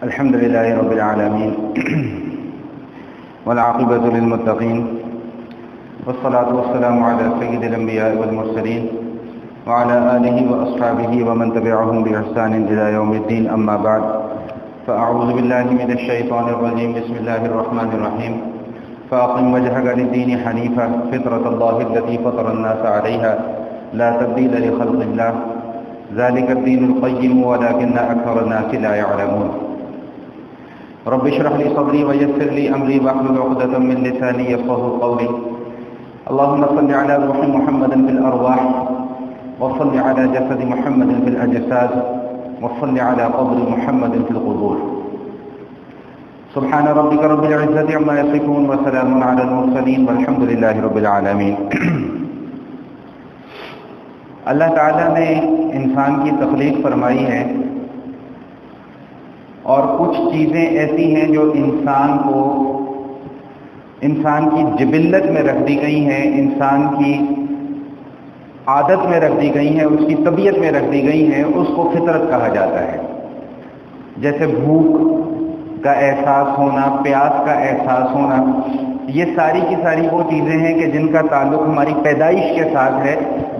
الحمد لله رب العالمين والعاقبة للمتقين والصلاة والسلام على سيد الأنبياء والمرسلين وعلى آله وأصحابه ومن تبعهم بإحسان إلى يوم الدين. أما بعد، فأعوذ بالله من الشيطان الرجيم. بسم الله الرحمن الرحيم. فأقم وجهك للدين حنيفا فطرة الله التي فطر الناس عليها لا تبديل لخلق الله ذلك الدين القيم ولكن أكثر الناس لا يعلمون. رب اشرح لي صدري ويسر لي أمري واحلل عقدة من لساني يفقهوا قولي. اللهم صل على روح محمد في الأرواح وصل على جسد محمد في الأجساد وصل على قبر محمد في القبور. سبحان ربك رب العزة عما يصفون وسلام على المرسلين والحمد لله رب العالمين. اللہ تعالیٰ نے انسان کی تخلیق فرمائی ہے اور کچھ چیزیں ایسی ہیں جو انسان کی جبلت میں رکھ دی گئی ہیں، انسان کی عادت میں رکھ دی گئی ہیں، اس کی طبیعت میں رکھ دی گئی ہیں. اس کو فطرت کہا جاتا ہے. جیسے بھوک کا احساس ہونا، پیاس کا احساس ہونا، یہ ساری کی ساری وہ چیزیں ہیں کہ جن کا تعلق ہماری پیدائش کے ساتھ ہے.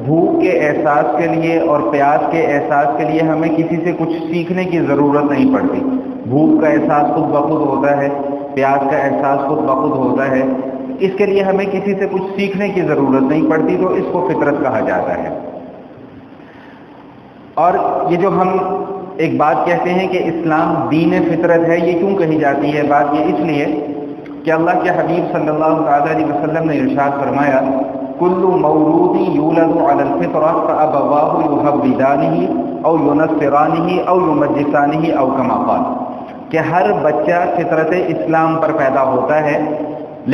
بھوک کے احساس کے لیے اور پیاس کے احساس کے لیے ہمیں کسی سے کچھ سیکھنے کی ضرورت نہیں پڑتی. بھوک کا احساس خود بخود ہوتا ہے، پیاس کا احساس خود بخود ہوتا ہے. اس کے لیے ہمیں کسی سے کچھ سیکھنے کی ضرورت نہیں پڑتی، تو اس کو فطرت کہا جاتا ہے. اور یہ جو ہم ایک بات کہتے ہیں کہ اسلام دین فطرت ہے، یہ کیوں کہی جاتی ہے؟ بات یہ اس لیے کہ اللہ کے حبیب صلی اللہ علیہ وسلم نے ارشاد فرمایا، کل مولود یولد علی الفطرہ فابواہ یہودانہ او ینصرانہ او یمجسانہ او کما قال، کہ ہر بچہ فطرت اسلام پر پیدا ہوتا ہے،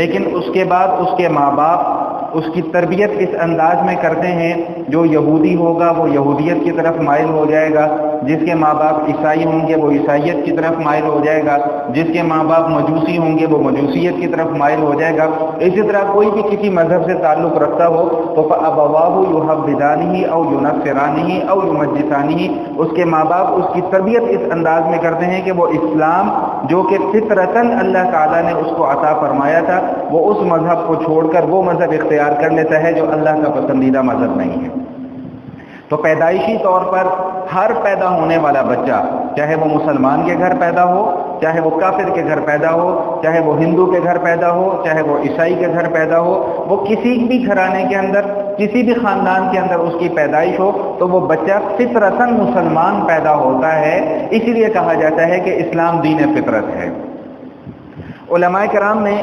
لیکن اس کے بعد اس کے ماں باپ اس کی تربیت اس انداز میں کرتے ہیں، جو یہودی ہوگا وہ یہودیت کی طرف مائل ہو جائے گا، جس کے ماں باپ عیسائی ہوں گے وہ عیسائیت کی طرف مائل ہو جائے گا، جس کے ماں باپ مجوسی ہوں گے وہ مجوسیت کی طرف مائل ہو جائے گا. اسی طرح کوئی بھی کسی مذہب سے تعلق رکھتا ہو تو فابواہ یحودانہ او ینصرانہ او یمجسانہ، اس کے ماں باپ اس کی تربیت اس انداز میں کرتے ہیں کہ وہ اسلام جو کہ فطرتاً اللہ تعالیٰ نے اس کو عطا فرمایا تھا، وہ اس مذہب کو چھوڑ کر وہ مذہب اختیار کر لیتا ہے جو اللہ کا پسندیدہ مذہب نہیں ہے. تو پیدائشی طور پر ہر پیدا ہونے والا بچہ، چاہے وہ مسلمان کے گھر پیدا ہو، چاہے وہ کافر کے گھر پیدا ہو، چاہے وہ ہندو کے گھر پیدا ہو، چاہے وہ عیسائی کے گھر پیدا ہو، وہ کسی بھی گھرانے کے اندر، کسی بھی خاندان کے اندر اس کی پیدائش ہو تو وہ بچہ فطرتاً مسلمان پیدا ہوتا ہے. اسی لیے کہا جاتا ہے کہ اسلام دین فطرت ہے. علماء کرام نے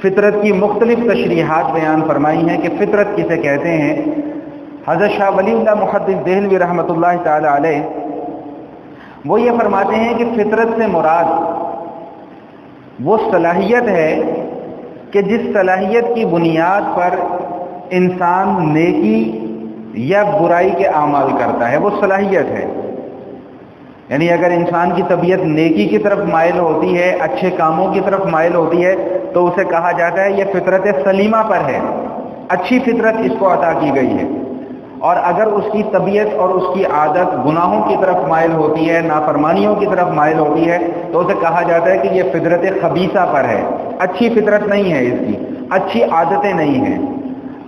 فطرت کی مختلف تشریحات بیان فرمائی ہیں کہ فطرت کسے کہتے ہیں. حضرت شاہ ولی اللہ محدث دہلوی رحمۃ اللہ تعالی علیہ وہ یہ فرماتے ہیں کہ فطرت سے مراد وہ صلاحیت ہے کہ جس صلاحیت کی بنیاد پر انسان نیکی یا برائی کے اعمال کرتا ہے، وہ صلاحیت ہے. یعنی اگر انسان کی طبیعت نیکی کی طرف مائل ہوتی ہے، اچھے کاموں کی طرف مائل ہوتی ہے، تو اسے کہا جاتا ہے یہ فطرت سلیمہ پر ہے، اچھی فطرت اس کو عطا کی گئی ہے. اور اگر اس کی طبیعت اور اس کی عادت گناہوں کی طرف مائل ہوتی ہے، نافرمانیوں کی طرف مائل ہوتی ہے، تو اسے کہا جاتا ہے کہ یہ فطرت خبیثہ پر ہے، اچھی فطرت نہیں ہے، اس کی اچھی عادتیں نہیں ہیں.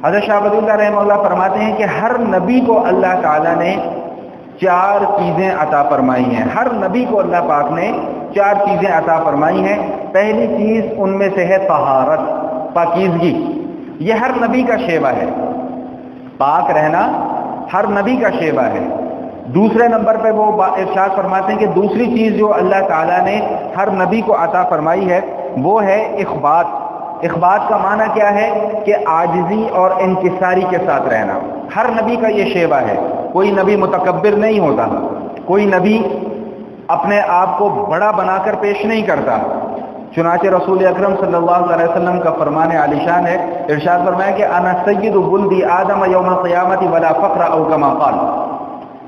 حضرت شاہ ولی اللہ رحمہ اللہ فرماتے ہیں کہ ہر نبی کو اللہ تعالیٰ نے 4 چیزیں عطا فرمائی ہیں. ہر نبی کو اللہ پاک نے 4 چیزیں عطا فرمائی ہیں. پہلی چیز ان میں سے ہے طہارت، پاکیزگی. یہ ہر نبی کا شیوا ہے، پاک رہنا ہر نبی کا شیوا ہے. دوسرے نمبر پہ وہ ارشاد فرماتے ہیں کہ دوسری چیز جو اللہ تعالیٰ نے ہر نبی کو عطا فرمائی ہے وہ ہے اخبات. اخبات کا معنی کیا ہے کہ عاجزی اور انکساری کے ساتھ رہنا. ہر نبی کا یہ شیوا ہے. کوئی نبی متکبر نہیں ہوتا، کوئی نبی اپنے آپ کو بڑا بنا کر پیش نہیں کرتا. چنانچہ رسول اکرم صلی اللہ علیہ وسلم کا فرمان عالی شان ہے، ارشاد فرمایا کہ انا سید ولد آدم یوم القیامت ولا فخر او کما قال،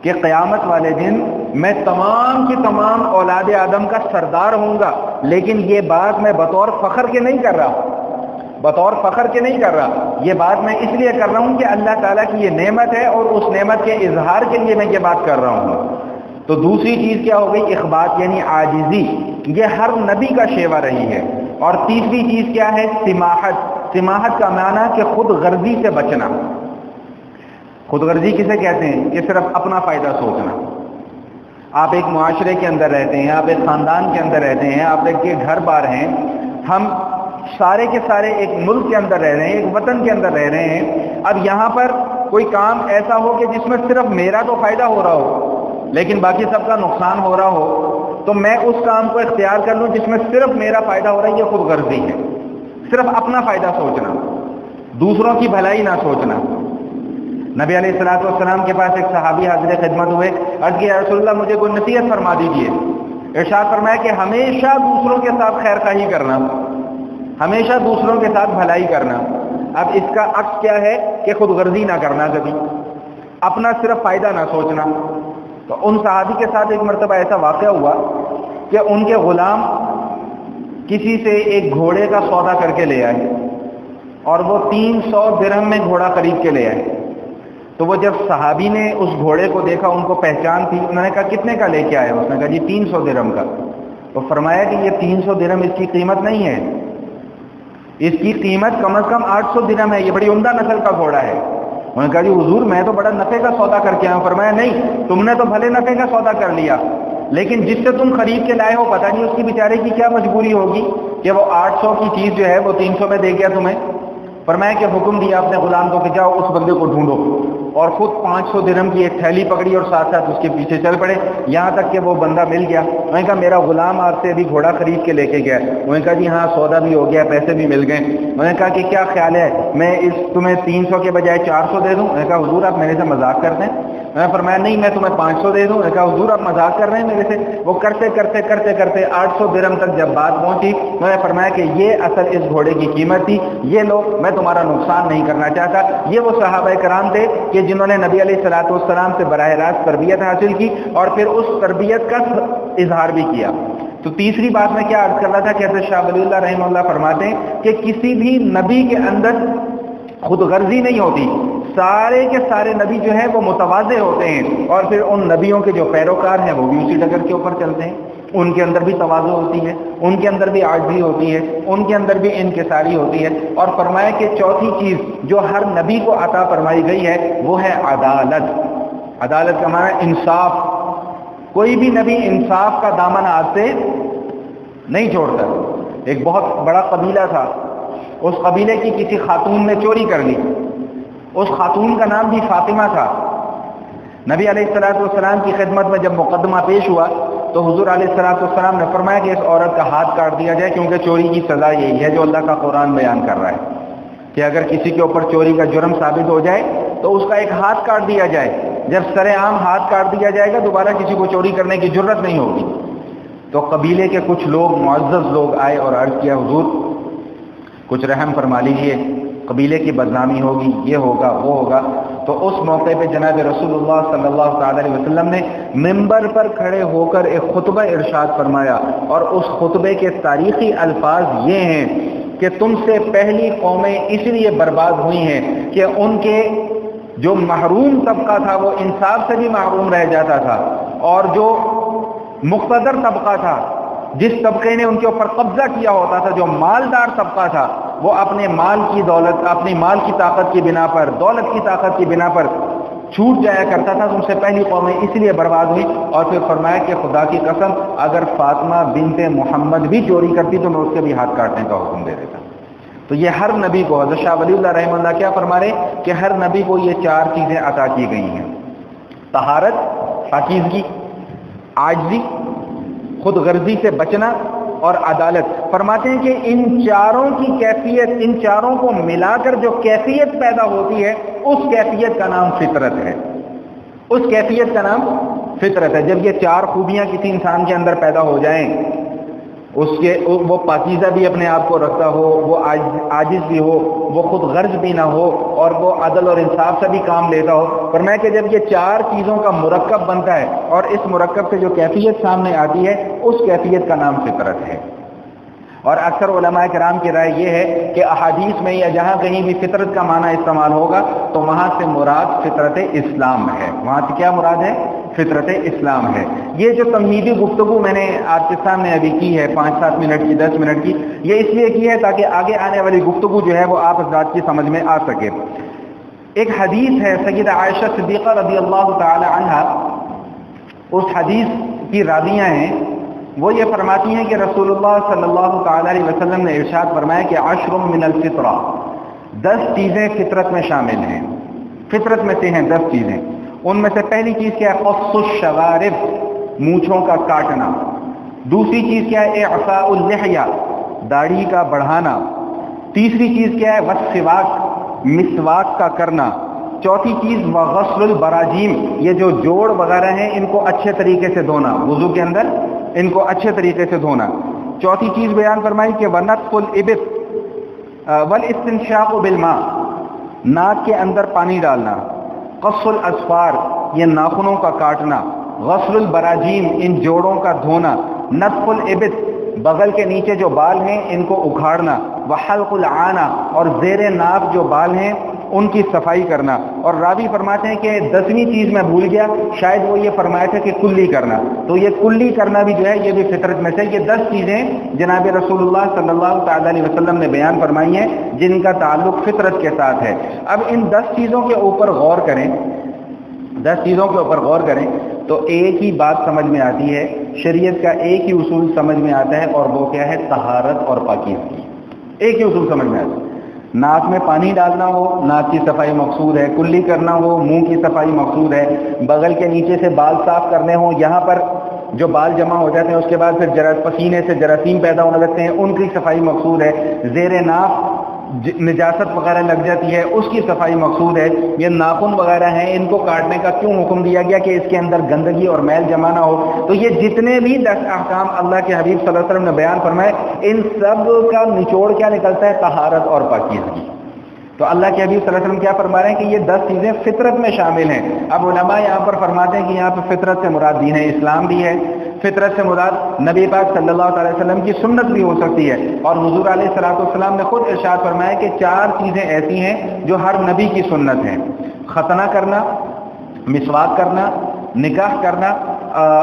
کہ قیامت والے دن میں تمام کی تمام اولاد آدم کا سردار ہوں گا، لیکن یہ بات میں بطور فخر کے نہیں کر رہا، یہ بات میں اس لیے کر رہا ہوں کہ اللہ تعالیٰ کی یہ نعمت ہے اور اس نعمت کے اظہار کے لیے میں یہ بات کر رہا ہوں. تو دوسری چیز کیا ہو گئی؟ اخبات یعنی عاجزی، یہ ہر نبی کا شیوا رہی ہے. اور تیسری چیز کیا ہے؟ سماحت. سماحت کا معنی کہ خود غرضی سے بچنا. خود غرضی کسے کہتے ہیں؟ کہ صرف اپنا فائدہ سوچنا. آپ ایک معاشرے کے اندر رہتے ہیں، آپ ایک خاندان کے اندر رہتے ہیں، آپ ایک کے گھر بار ہیں، ہم سارے کے سارے ایک ملک کے اندر رہ رہے ہیں، ایک وطن کے اندر رہ رہے ہیں. اب یہاں پر کوئی کام ایسا ہو کہ جس میں صرف میرا تو فائدہ ہو رہا ہو لیکن باقی سب کا نقصان ہو رہا ہو، تو میں اس کام کو اختیار کر لوں جس میں صرف میرا فائدہ ہو رہا ہے. یہ خود غرضی ہے، صرف اپنا فائدہ سوچنا، دوسروں کی بھلائی نہ سوچنا. نبی علیہ الصلوۃ والسلام کے پاس ایک صحابی حاضر خدمت ہوئے، عرض کیا رسول اللہ مجھے کوئی نصیحت فرما دیجیے. ارشاد فرمایا کہ ہمیشہ دوسروں کے ساتھ خیر خواہی کرنا، ہمیشہ دوسروں کے ساتھ بھلائی کرنا. اب اس کا عکس کیا ہے؟ کہ خود غرضی نہ کرنا، کبھی اپنا صرف فائدہ نہ سوچنا. تو ان صحابی کے ساتھ ایک مرتبہ ایسا واقعہ ہوا کہ ان کے غلام کسی سے ایک گھوڑے کا سودا کر کے لے آئے اور وہ 300 درہم میں گھوڑا خرید کے لے آئے. تو وہ جب صحابی نے اس گھوڑے کو دیکھا، ان کو پہچان تھی، انہوں نے کہا کتنے کا لے کے آئے؟ اس نے کہا جی 300 درہم کا. تو فرمایا کہ یہ 300 درہم اس کی قیمت نہیں ہے، اس کی قیمت کم از کم 800 درہم ہے، یہ بڑی عمدہ نسل کا گھوڑا ہے. انہوں نے کہا جی حضور میں تو بڑا نفع کا سودا کر کے آیا ہوں. فرمایا نہیں، تم نے تو بھلے نفع کا سودا کر لیا لیکن جس سے تم خرید کے لائے ہو پتہ نہیں اس کی بیچارے کی کیا مجبوری ہوگی کہ وہ 800 کی چیز جو ہے وہ 300 میں دے گیا تمہیں. فرمایا کہ حکم دیا اپنے غلام کو کہ جاؤ اس بندے کو ڈھونڈو، اور خود 500 درہم کی ایک تھیلی پکڑی اور ساتھ ساتھ اس کے پیچھے چل پڑے یہاں تک کہ وہ بندہ مل گیا. انہوں نے کہا میرا غلام آپ سے ابھی گھوڑا خرید کے لے کے گیا. انہوں نے کہا جی ہاں سودا بھی ہو گیا، پیسے بھی مل گئے. انہوں نے کہا کہ کیا خیال ہے میں اس تمہیں 300 کے بجائے 400 دے دوں؟ انہوں نے کہا حضور آپ میرے سے مذاق کرتے ہیں. میں نے فرمایا نہیں میں تمہیں 500 دے دوں. میں نے کہا حضور آپ مذاق کر رہے ہیں میرے سے. وہ کرتے کرتے کرتے کرتے 800 درہم تک جب بات پہنچی، میں نے فرمایا کہ یہ اصل اس گھوڑے کی قیمت تھی. یہ لو، میں تمہارا نقصان نہیں کرنا چاہتا. یہ وہ صحابہ کرام تھے کہ جنہوں نے نبی علیہ الصلوۃ والسلام سے براہ راست تربیت حاصل کی اور پھر اس تربیت کا اظہار بھی کیا. تو تیسری بات میں کیا عرض کر رہا تھا کہ حضرت شاہ ولی اللہ رحمہ اللہ فرماتے ہیں کہ کسی بھی نبی کے اندر خود غرضی نہیں ہوتی. سارے کے سارے نبی جو ہیں وہ متواضع ہوتے ہیں اور پھر ان نبیوں کے جو پیروکار ہیں وہ بھی اسی ڈگر کے اوپر چلتے ہیں. ان کے اندر بھی تواضع ہوتی ہے، ان کے اندر بھی عاجزی ہوتی ہے، ان کے اندر بھی انکساری ہوتی ہے. اور فرمایا کہ چوتھی چیز جو ہر نبی کو عطا فرمائی گئی ہے وہ ہے عدالت. عدالت کا معنی انصاف. کوئی بھی نبی انصاف کا دامن ہاتھ سے نہیں چھوڑتا. ایک بہت بڑا قبیلہ تھا، اس قبیلے کی کسی خاتون نے چوری کر لی. اس خاتون کا نام بھی فاطمہ تھا. نبی علیہ الصلوۃ والسلام کی خدمت میں جب مقدمہ پیش ہوا تو حضور علیہ الصلوۃ والسلام نے فرمایا کہ اس عورت کا ہاتھ کاٹ دیا جائے، کیونکہ چوری کی سزا یہی ہے جو اللہ کا قرآن بیان کر رہا ہے کہ اگر کسی کے اوپر چوری کا جرم ثابت ہو جائے تو اس کا ایک ہاتھ کاٹ دیا جائے. جب سر عام ہاتھ کاٹ دیا جائے گا دوبارہ کسی کو چوری کرنے کی جرت نہیں ہوگی. تو قبیلے کے کچھ لوگ معزز لوگ آئے اور عرض کیا حضور کچھ رحم فرما لیجیے، قبیلے کی بدنامی ہوگی، یہ ہوگا وہ ہوگا. تو اس موقع پہ جناب رسول اللہ صلی اللہ تعالی علیہ وسلم نے منبر پر کھڑے ہو کر ایک خطبہ ارشاد فرمایا اور اس خطبے کے تاریخی الفاظ یہ ہیں کہ تم سے پہلی قومیں اس لیے برباد ہوئی ہیں کہ ان کے جو محروم طبقہ تھا وہ انصاف سے بھی محروم رہ جاتا تھا، اور جو مقتدر طبقہ تھا جس طبقے نے ان کے اوپر قبضہ کیا ہوتا تھا، جو مالدار طبقہ تھا، وہ اپنے مال کی دولت، اپنی مال کی طاقت کی بنا پر، دولت کی طاقت کی بنا پر چھوٹ جایا کرتا تھا. تم سے پہلی قومیں اس لیے برباد ہوئی. اور پھر فرمایا کہ خدا کی قسم اگر فاطمہ بنت محمد بھی چوری کرتی تو میں اس کے بھی ہاتھ کاٹنے کا حکم دے دیتا. تو یہ ہر نبی کو، حضرت شاہ ولی اللہ رحمہ اللہ کیا فرما رہے کہ ہر نبی کو یہ 4 چیزیں عطا کی گئی ہیں: طہارت، پاکیزگی، عاجزی، خود غرضی سے بچنا اور عدالت. فرماتے ہیں کہ ان چاروں کی کیفیت، ان چاروں کو ملا کر جو کیفیت پیدا ہوتی ہے اس کیفیت کا نام فطرت ہے. اس کیفیت کا نام فطرت ہے. جب یہ 4 خوبیاں کسی انسان کے اندر پیدا ہو جائیں، اس کے وہ پاکیزہ بھی اپنے آپ کو رکھتا ہو، وہ عاجز بھی ہو، وہ خود غرض بھی نہ ہو، اور وہ عدل اور انصاف سے بھی کام لیتا ہو. فرمایا کہ جب یہ 4 چیزوں کا مرکب بنتا ہے اور اس مرکب سے جو کیفیت سامنے آتی ہے اس کیفیت کا نام فطرت ہے. اور اکثر علماء کرام کی رائے یہ ہے کہ احادیث میں یا جہاں کہیں بھی فطرت کا معنی استعمال ہوگا تو وہاں سے مراد فطرت اسلام ہے. وہاں سے کیا مراد ہے؟ فطرت اسلام ہے۔ یہ جو تمہیدی گفتگو میں نے آپ کے سامنے ابھی کی ہے 5-7 منٹ کی 10 منٹ کی، یہ اس لیے کی ہے تاکہ آگے آنے والی گفتگو جو ہے وہ آپ حضرات کی سمجھ میں آ سکے۔ ایک حدیث ہے سیدہ عائشہ صدیقہ رضی اللہ تعالی عنہا، اس حدیث کی راویہ ہیں، وہ یہ فرماتی ہیں کہ رسول اللہ صلی اللہ تعالی علیہ وسلم نے ارشاد فرمایا کہ 10 من الفطرہ، 10 چیزیں فطرت میں شامل ہیں، فطرت میں سے ہیں 10 چیزیں۔ ان میں سے پہلی چیز کیا ہے؟ قص الشوارب، مونچھوں کا کاٹنا۔ دوسری چیز کیا ہے؟ اعفاء اللحیہ، داڑھی کا بڑھانا۔ تیسری چیز کیا ہے؟ والسواک، مسواک کا کرنا۔ چوتھی چیز وغسل البراجیم، یہ جو جوڑ وغیرہ ہیں ان کو اچھے طریقے سے دھونا، وضو کے اندر ان کو اچھے طریقے سے دھونا۔ چوتھی چیز بیان فرمائی کہ ونطف الابط والاستنشاق بالماء، ناک کے اندر پانی ڈالنا۔ قص الاظفار، یہ ناخنوں کا کاٹنا۔ غسل البراجیم، ان جوڑوں کا دھونا۔ نطف الابط، بغل کے نیچے جو بال ہیں ان کو اکھاڑنا۔ وحلق العانہ، اور زیر ناف جو بال ہیں ان کی صفائی کرنا۔ اور راوی فرماتے ہیں کہ 10ویں چیز میں بھول گیا، شاید وہ یہ فرمایا تھا کہ کلی کرنا، تو یہ کلی کرنا بھی جو ہے یہ بھی فطرت میں سے۔ یہ 10 چیزیں جناب رسول اللہ صلی اللہ تعالی علیہ وسلم نے بیان فرمائی ہیں جن کا تعلق فطرت کے ساتھ ہے۔ اب ان 10 چیزوں کے اوپر غور کریں، 10 چیزوں کے اوپر غور کریں تو ایک ہی بات سمجھ میں آتی ہے، شریعت کا ایک ہی اصول سمجھ میں آتا ہے، اور وہ کیا ہے؟ طہارت اور پاکیزگی۔ ایک ہی اصول سمجھ میں آتا ہے۔ ناک میں پانی ڈالنا ہو، ناک کی صفائی مقصود ہے۔ کلی کرنا ہو، منہ کی صفائی مقصود ہے۔ بغل کے نیچے سے بال صاف کرنے ہوں، یہاں پر جو بال جمع ہو جاتے ہیں اس کے بعد پھر پسینے سے جراثیم پیدا ہونے لگتے ہیں، ان کی صفائی مقصود ہے۔ زیر ناف نجاست وغیرہ لگ جاتی ہے، اس کی صفائی مقصود ہے۔ یہ ناخن وغیرہ ہیں، ان کو کاٹنے کا کیوں حکم دیا گیا کہ اس کے اندر گندگی اور میل جمع نہ ہو؟ تو یہ جتنے بھی 10 احکام اللہ کے حبیب صلی اللہ علیہ وسلم نے بیان فرمائے، ان سب کا نچوڑ کیا نکلتا ہے؟ طہارت اور پاکیزگی۔ تو اللہ کے حبیب صلی اللہ علیہ وسلم کیا فرما رہے ہیں کہ یہ 10 چیزیں فطرت میں شامل ہیں۔ اب علماء یہاں پر فرماتے ہیں کہ یہاں پر فطرت سے مراد دین اسلام بھی ہے، فطرت سے مراد نبی پاک صلی اللہ علیہ وسلم کی سنت بھی ہو سکتی ہے، اور حضور علیہ الصلوۃ والسلام نے خود ارشاد فرمایا کہ 4 چیزیں ایسی ہیں جو ہر نبی کی سنت ہیں: ختنہ کرنا، مسواک کرنا، نکاح کرنا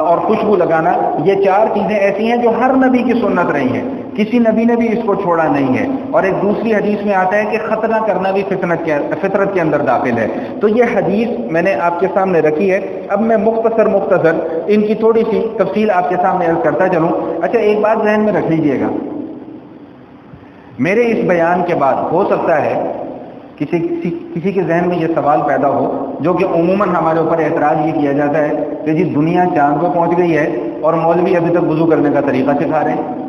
اور خوشبو لگانا۔ یہ 4 چیزیں ایسی ہیں جو ہر نبی کی سنت رہی ہیں، کسی نبی نے بھی اس کو چھوڑا نہیں ہے۔ اور ایک دوسری حدیث میں آتا ہے کہ ختنہ کرنا بھی فطرت کے اندر داخل ہے۔ تو یہ حدیث میں نے آپ کے سامنے رکھی ہے۔ اب میں مختصر ان کی تھوڑی سی تفصیل آپ کے سامنے عرض کرتا چلوں۔ اچھا، ایک بات ذہن میں رکھ لیجئے گا، میرے اس بیان کے بعد ہو سکتا ہے کسی کے ذہن میں یہ سوال پیدا ہو، جو کہ عموماً ہمارے اوپر اعتراض یہ کیا جاتا ہے کہ جی دنیا چاند پہ پہنچ گئی ہے اور مولوی ابھی تک وضو کرنے کا طریقہ سکھا رہے ہیں۔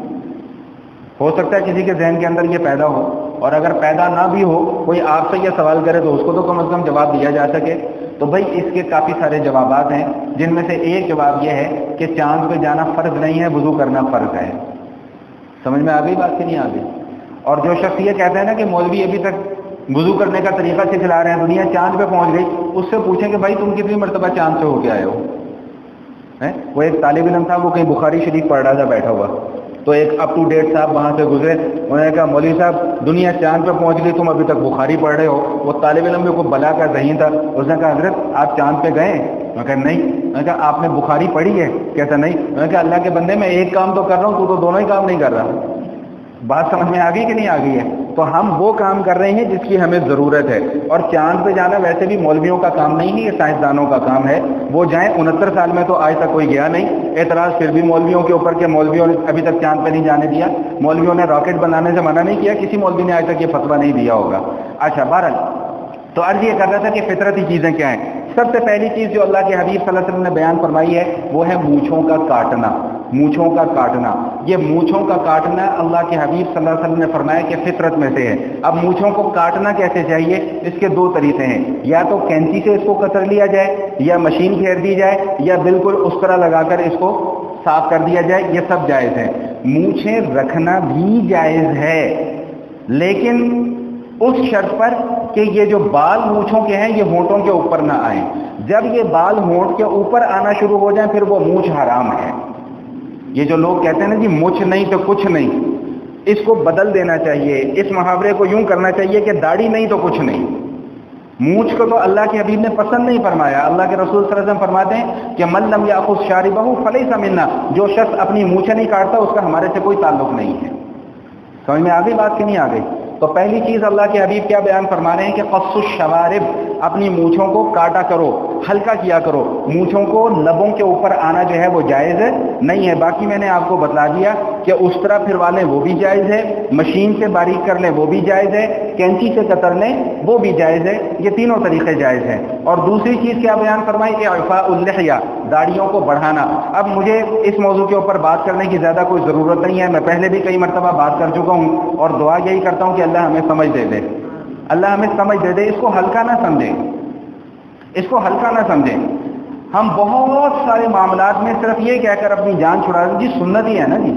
ہو سکتا ہے کسی کے ذہن کے اندر یہ پیدا ہو، اور اگر پیدا نہ بھی ہو، کوئی آپ سے یہ سوال کرے تو اس کو تو کم از کم جواب دیا جا سکے۔ تو بھائی اس کے کافی سارے جوابات ہیں، جن میں سے ایک جواب یہ ہے کہ چاند پہ جانا فرض نہیں ہے، وضو کرنا فرض ہے۔ سمجھ میں آ گئی بات کہ نہیں آ گئی؟ اور جو شخص یہ کہتا ہے نا کہ مولوی ابھی تک وضو کرنے کا طریقہ سکھلا رہے ہیں، دنیا چاند پہ پہنچ گئی، اس سے پوچھیں کہ بھائی تم کتنی مرتبہ چاند سے ہو کے آئے ہو؟ وہ ایک طالب علم تھا، وہ کہیں بخاری شریف پڑھ رہا تھا بیٹھا ہوا، تو ایک اپ ٹو ڈیٹ صاحب وہاں سے گزرے، انہوں نے کہا مولوی صاحب دنیا چاند پہ پہنچ گئی، تم ابھی تک بخاری پڑھ رہے ہو۔ وہ طالب علم میں کوئی بلا کا ذہین تھا، اس نے کہا حضرت آپ چاند پہ گئے؟ میں کہا نہیں۔ میں نے کہا آپ نے بخاری پڑھی ہے؟ کہتا نہیں۔ میں نے کہا اللہ کے بندے میں ایک کام تو کر رہا ہوں، تو دونوں ہی کام نہیں کر رہا۔ بات سمجھ میں آ گئی کہ نہیں آ گئی ہے؟ تو ہم وہ کام کر رہے ہیں جس کی ہمیں ضرورت ہے، اور چاند پہ جانا ویسے بھی مولویوں کا کام نہیں ہے، یہ سائنسدانوں کا کام ہے، وہ جائیں۔ 69 سال میں تو آج تک کوئی گیا نہیں۔ اعتراض پھر بھی مولویوں کے اوپر کہ مولویوں نے ابھی تک چاند پہ نہیں جانے دیا، مولویوں نے راکٹ بنانے سے منع نہیں کیا، کسی مولوی نے آج تک یہ فتویٰ نہیں دیا ہوگا۔ اچھا، بہرحال تو عرض یہ کر رہا تھا کہ فطرتی چیزیں کیا ہیں۔ سب سے پہلی چیز جو اللہ کے حبیب صلی اللہ علیہ وسلم نے بیان فرمائی ہے وہ ہے مونچھوں کا کاٹنا۔ مونچھوں کا کاٹنا، یہ مونچھوں کا کاٹنا اللہ کے حبیب صلی اللہ علیہ وسلم نے فرمایا کہ فطرت میں سے ہے۔ اب مونچھوں کو کاٹنا کیسے چاہیے؟ اس کے 2 طریقے ہیں، یا تو کینچی سے اس کو کتر لیا جائے، یا مشین پھیر دی جائے، یا بالکل اس طرح لگا کر اس کو صاف کر دیا جائے، یہ سب جائز ہے۔ مونچھیں رکھنا بھی جائز ہے، لیکن اس شرط پر کہ یہ جو بال مونچھوں کے ہیں یہ ہونٹوں کے اوپر نہ آئیں۔ جب یہ بال ہونٹ کے اوپر آنا شروع ہو جائیں پھر وہ مونچھ حرام ہے۔ یہ جو لوگ کہتے ہیں نا جی مونچھ نہیں تو کچھ نہیں، اس کو بدل دینا چاہیے، اس محاورے کو یوں کرنا چاہیے کہ داڑھی نہیں تو کچھ نہیں۔ مونچھ کو تو اللہ کے حبیب نے پسند نہیں فرمایا. اللہ کے رسول صلی اللہ علیہ وسلم فرماتے ہیں کہ من لم یاخذ شاربہ فلیس منا، جو شخص اپنی مونچھیں نہیں کاٹتا اس کا ہمارے سے کوئی تعلق نہیں ہے. سمجھ میں آ گئی بات کہ نہیں آ گئی؟ تو پہلی چیز اللہ کے حبیب کیا بیان فرما رہے ہیں کہ قص الشوارب، اپنی مونچھوں کو کاٹا کرو، ہلکا کیا کرو. مونچھوں کو لبوں کے اوپر آنا جو ہے وہ جائز نہیں ہے. باقی میں نے آپ کو بتلا دیا کہ اس طرح پھروا لیں وہ بھی جائز ہے، مشین سے باریک کر لیں وہ بھی جائز ہے، کینچی سے کتر لیں وہ بھی جائز ہے. یہ تینوں طریقے جائز ہیں. اور دوسری چیز کیا بیان فرمائی کہ اعفاء اللحیہ، داڑھیوں کو بڑھانا. اب مجھے اس موضوع کے اوپر بات کرنے کی زیادہ کوئی ضرورت نہیں ہے، میں پہلے بھی کئی مرتبہ بات کر چکا ہوں، اور دعا یہی کرتا ہوں کہ اللہ ہمیں سمجھ دے دے، اللہ ہمیں سمجھ دے دے. اس کو ہلکا نہ سمجھیں، اس کو ہلکا نہ سمجھیں. ہم بہت سارے معاملات میں صرف یہ کہہ کر اپنی جان چھڑا دیں جی سنت ہی ہے نا جی،